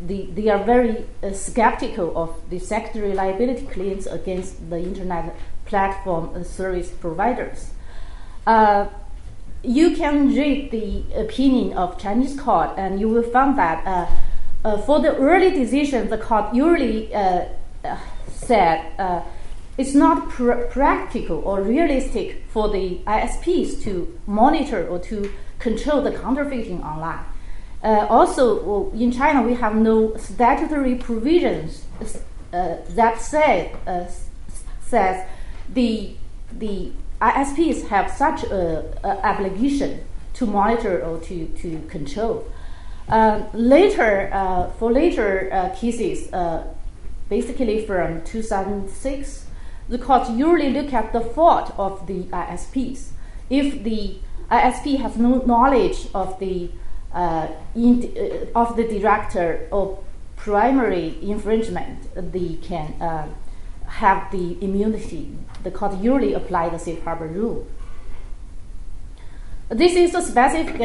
they are very skeptical of the secondary liability claims against the internet platform service providers. You can read the opinion of Chinese court, and you will find that for the early decision, the court usually said it's not practical or realistic for the ISPs to monitor or to control the counterfeiting online. Also, in China, we have no statutory provisions that says the ISPs have such an obligation to monitor or to control. For later cases, basically from 2006, the courts usually look at the fault of the ISPs. If the ISP has no knowledge of the director or primary infringement, they can have the immunity. The court usually apply the safe harbor rule. This is a specific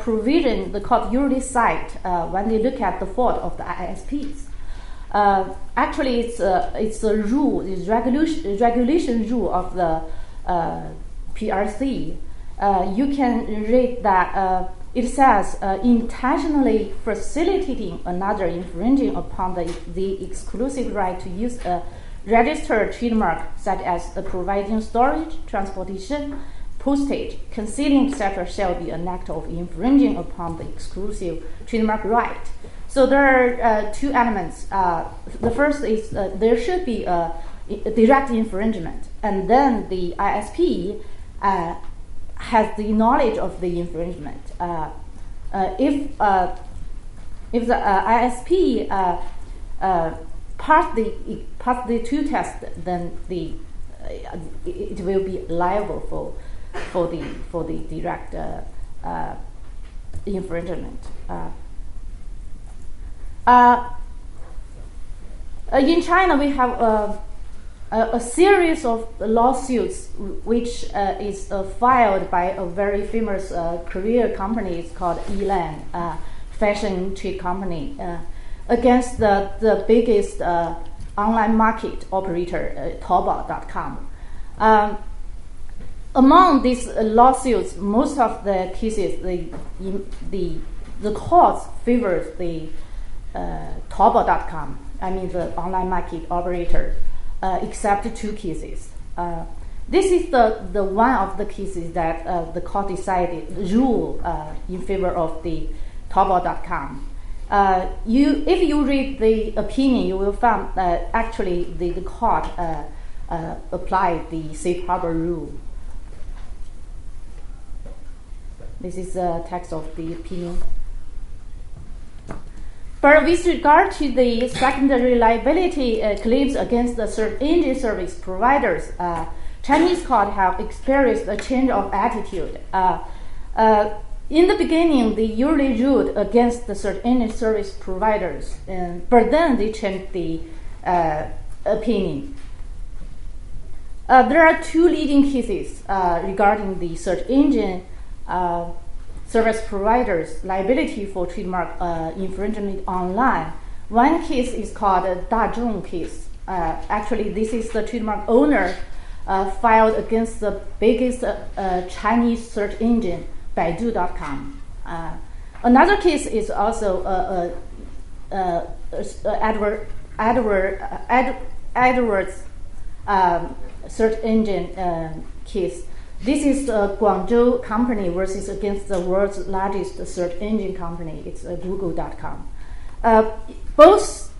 provision the court usually cite when they look at the fault of the ISPs. Actually, it's a rule, it's regulation rule of the PRC. You can read that it says intentionally facilitating another infringing upon the exclusive right to use a registered trademark, such as providing storage, transportation, postage, concealing, etc., shall be an act of infringing upon the exclusive trademark right. So there are two elements. The first is there should be a direct infringement, and then the ISP has the knowledge of the infringement. If the ISP pass the two tests, then it will be liable for the direct infringement. In China, we have a series of lawsuits which is filed by a very famous Korean company. It's called Elan, fashion trade company, against the biggest online market operator, Taobao.com. Among these lawsuits, most of the cases, the courts favors the Taobao.com. I mean the online market operator. Except two cases. This is the one of the cases that the court decided rule in favor of the Taobao.com. If you read the opinion, you will find that actually the court applied the safe harbor rule. This is the text of the opinion. But with regard to the secondary liability claims against the search engine service providers, Chinese courts have experienced a change of attitude. In the beginning, they usually ruled against the search engine service providers, but then they changed the opinion. There are two leading cases regarding the search engine service providers' liability for trademark infringement online. One case is called the Dazhong case. Actually, this is the trademark owner filed against the biggest Chinese search engine, Baidu.com. Another case is also AdWords search engine case. This is the Guangzhou company versus against the world's largest search engine company. It's Google.com. Both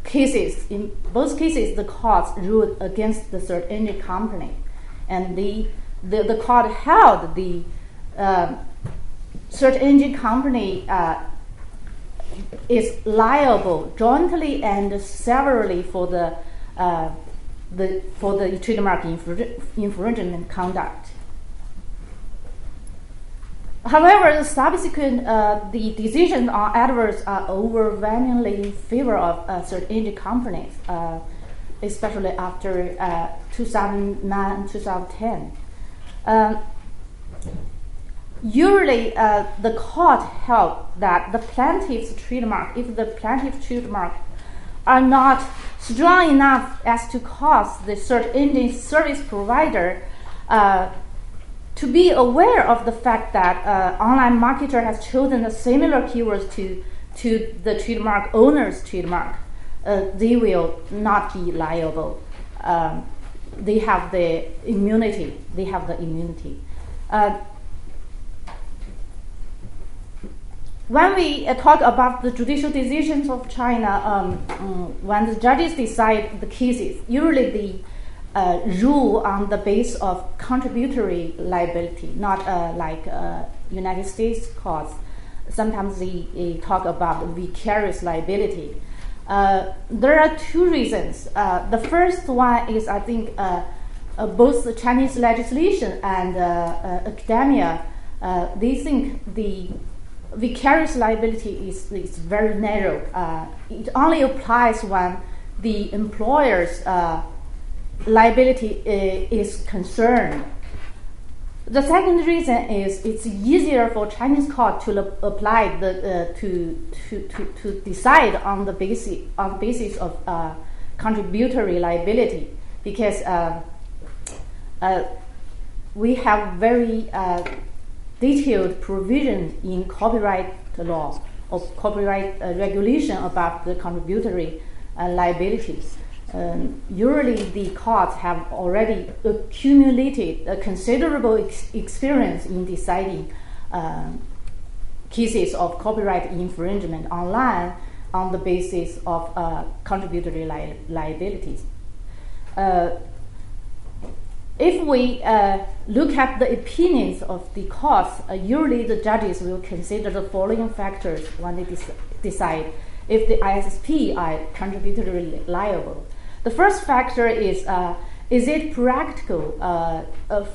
cases, the courts ruled against the search engine company, and the court held the search engine company is liable jointly and severally for the trademark infringement conduct. However, the subsequent the decisions on adverse are overwhelmingly in favor of search engine companies, especially after 2009 and 2010. Usually, the court held that the plaintiff's trademark, if the plaintiff's trademark are not strong enough as to cause the search engine service provider to be aware of the fact that online marketer has chosen a similar keywords to the trademark owner's trademark, they will not be liable. They have the immunity. When we talk about the judicial decisions of China, when the judges decide the cases, usually the rule on the basis of contributory liability, not like United States courts. Sometimes they talk about vicarious liability. There are two reasons. The first one is, I think, both the Chinese legislation and academia, they think the vicarious liability is very narrow. It only applies when the employer's liability is concerned. The second reason is it's easier for Chinese court to apply the to decide on the basis of contributory liability, because we have very detailed provision in copyright law or copyright regulation about the contributory liabilities. Usually the courts have already accumulated a considerable experience in deciding cases of copyright infringement online on the basis of contributory liabilities. If we look at the opinions of the courts, usually the judges will consider the following factors when they decide if the ISP are contributory liable. The first factor is it practical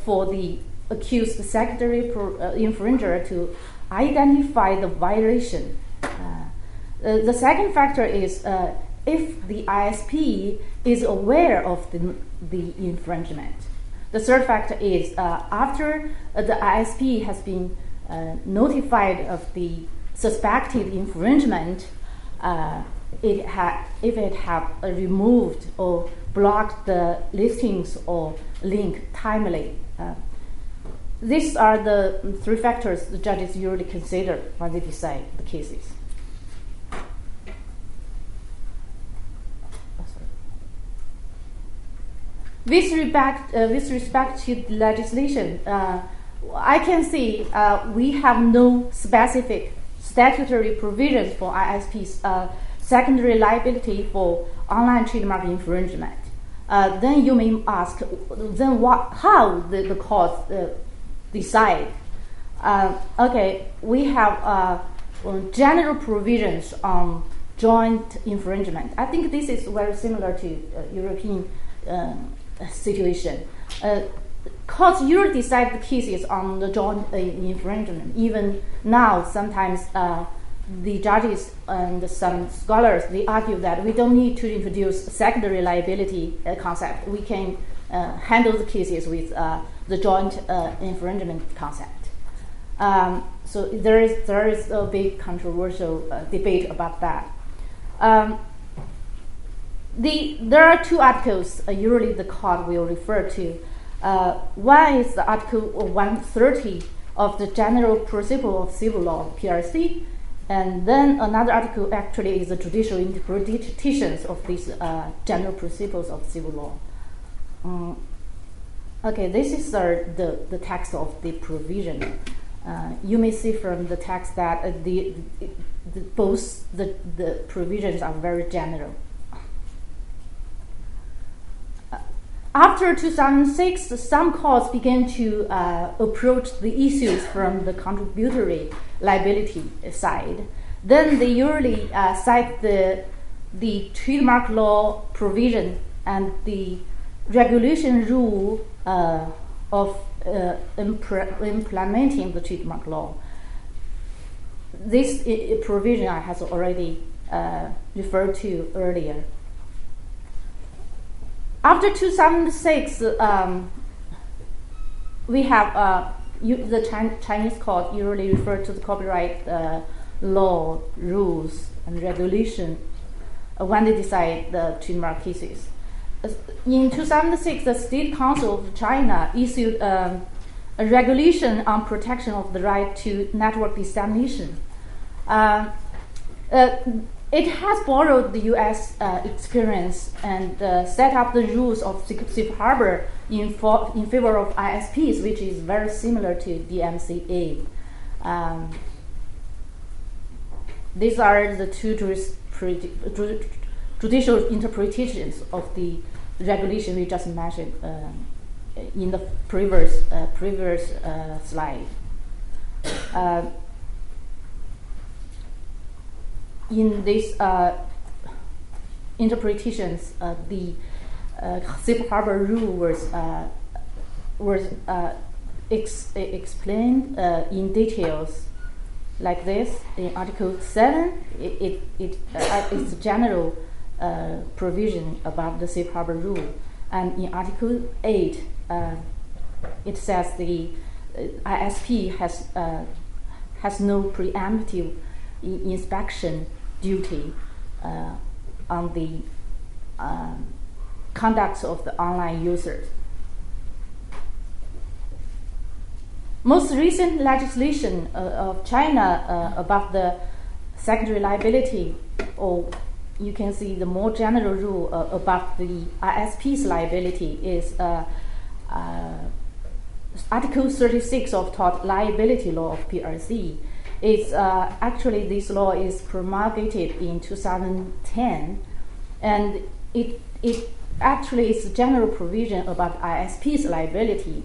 for the accused secondary infringer to identify the violation? The second factor is if the ISP is aware of the infringement. The third factor is after the ISP has been notified of the suspected infringement, if it have removed or blocked the listings or link timely. These are the three factors the judges usually consider when they decide the cases. With respect to the legislation, I can see we have no specific statutory provisions for ISP's secondary liability for online trademark infringement. Then you may ask, then how the courts decide? Okay, we have general provisions on joint infringement. I think this is very similar to European situation. Courts usually decide the cases on the joint infringement. Even now, sometimes the judges and some scholars, they argue that we don't need to introduce secondary liability concept. We can handle the cases with the joint infringement concept. So there is a big controversial debate about that. There are two articles usually the court will refer to. One is the Article 130 of the General Principle of Civil Law, PRC, and then another article actually is the judicial interpretations of these general principles of civil law. Okay, this is the text of the provision. You may see from the text that both the provisions are very general. After 2006, some courts began to approach the issues from the contributory liability side. Then they usually cite the trademark law provision and the regulation rule of implementing the trademark law. This provision I has already referred to earlier. After 2006, we have the Chinese court usually refer to the copyright law, rules, and regulation when they decide the trademark cases. In 2006, the State Council of China issued a regulation on protection of the right to network dissemination. It has borrowed the U.S. experience and set up the rules of safe harbor in favor of ISPs, which is very similar to DMCA. These are the two judicial interpretations of the regulation we just mentioned in the previous slide. In these interpretations, the safe harbor rule was explained in details like this. In Article 7, it's a general provision about the safe harbor rule, and in Article 8, it says the ISP has no preemptive inspection duty on the conduct of the online users. Most recent legislation of China about the secondary liability, or you can see the more general rule about the ISP's liability, is Article 36 of Tort Liability Law of PRC. It's actually, this law is promulgated in 2010, and it actually is a general provision about ISP's liability.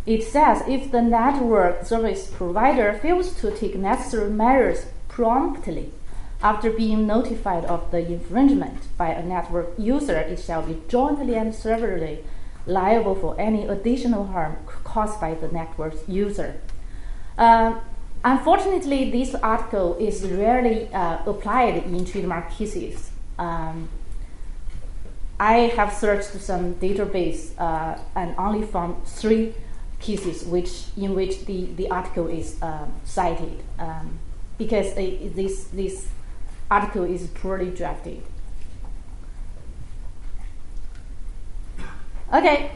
It says if the network service provider fails to take necessary measures promptly after being notified of the infringement by a network user, it shall be jointly and severally liable for any additional harm caused by the network user. Unfortunately, this article is rarely applied in trademark cases. I have searched some database and only found 3 cases in which the article is cited, because this article is poorly drafted. Okay,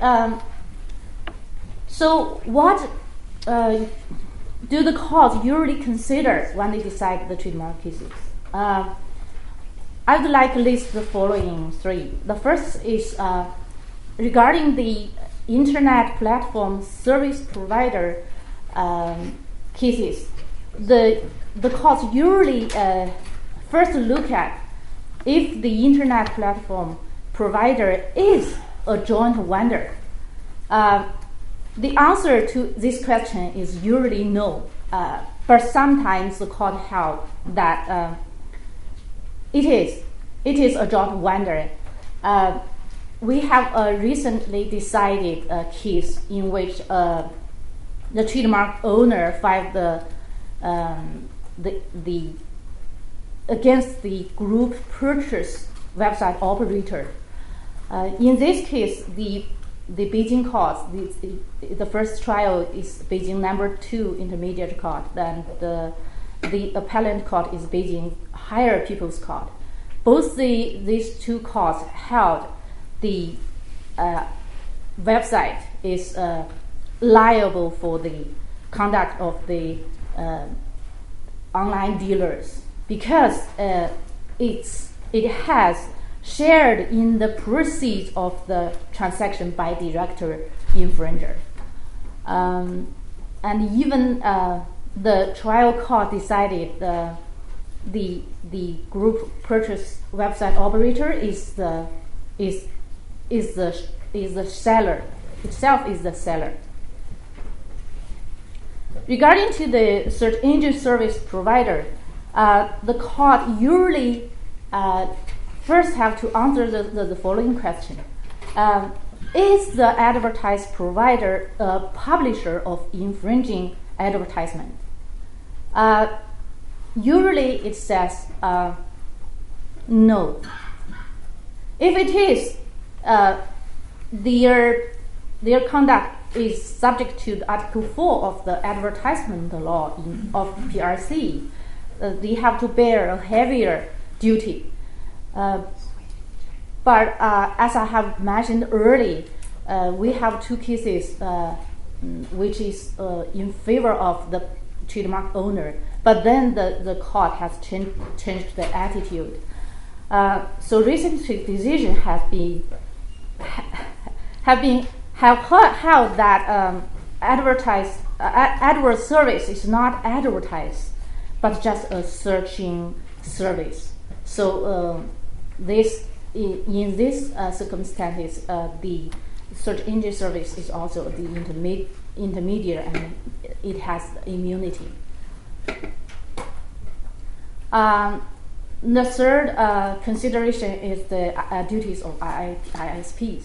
so what do the courts usually consider when they decide the trademark cases? I would like to list the following 3. The first is regarding the internet platform service provider cases. The courts usually first look at if the internet platform provider is a joint vendor. The answer to this question is usually no, but sometimes the court held that it is a joint vendor. We have recently decided a case in which the trademark owner filed against the group purchase website operator. In this case, the Beijing court, the first trial is Beijing number 2 intermediate court, then the appellant court is Beijing higher people's court. Both these 2 courts held the website is liable for the conduct of the online dealers because it has shared in the proceeds of the transaction by director infringer. And even the trial court decided the group purchase website operator is the seller itself, is the seller. Regarding to the search engine service provider, the court usually first have to answer the following question. is the advertised provider a publisher of infringing advertisement? Usually it says no. If it is, their conduct is subject to Article 4 of the advertisement law of PRC. They have to bear a heavier duty. But as I have mentioned earlier, we have two cases which is in favor of the trademark owner, but then the court has changed the attitude. So recent decision have held that AdWords service is not advertised, but just a searching service. So in this circumstances, the search engine service is also the intermediate, and it has immunity. The third consideration is the duties of ISPs.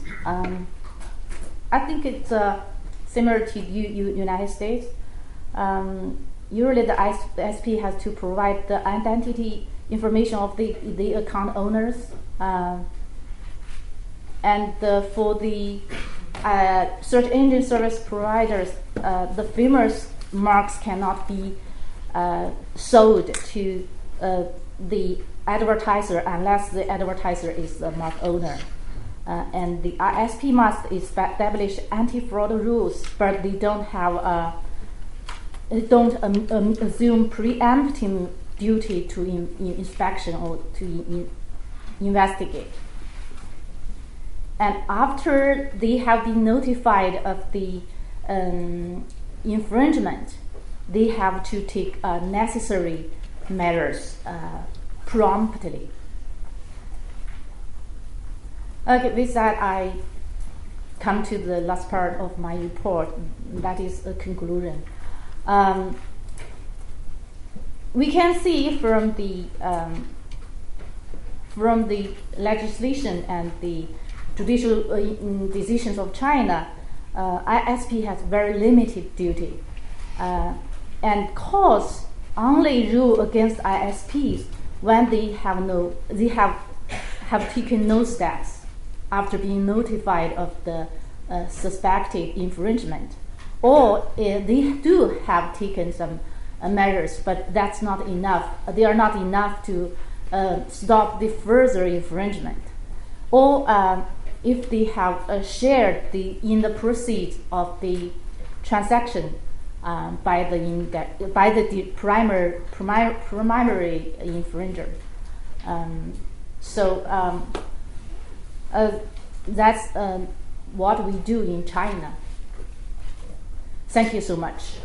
I think it's similar to United States. Usually the ISP has to provide the identity information of the account owners, and for the search engine service providers, the famous marks cannot be sold to the advertiser unless the advertiser is the mark owner. And the ISP must establish anti-fraud rules, but they don't assume preemptive duty to inspection or to investigate. And after they have been notified of the infringement, they have to take necessary measures promptly. Okay, with that, I come to the last part of my report. That is a conclusion. We can see from the legislation and the judicial decisions of China, ISP has very limited duty, and courts only rule against ISPs when they have taken no steps after being notified of the suspected infringement, or they do have taken some measures, but that's not enough. They are not enough to stop the further infringement, or if they have shared in the proceeds of the transaction by the primary infringer. That's what we do in China. Thank you so much.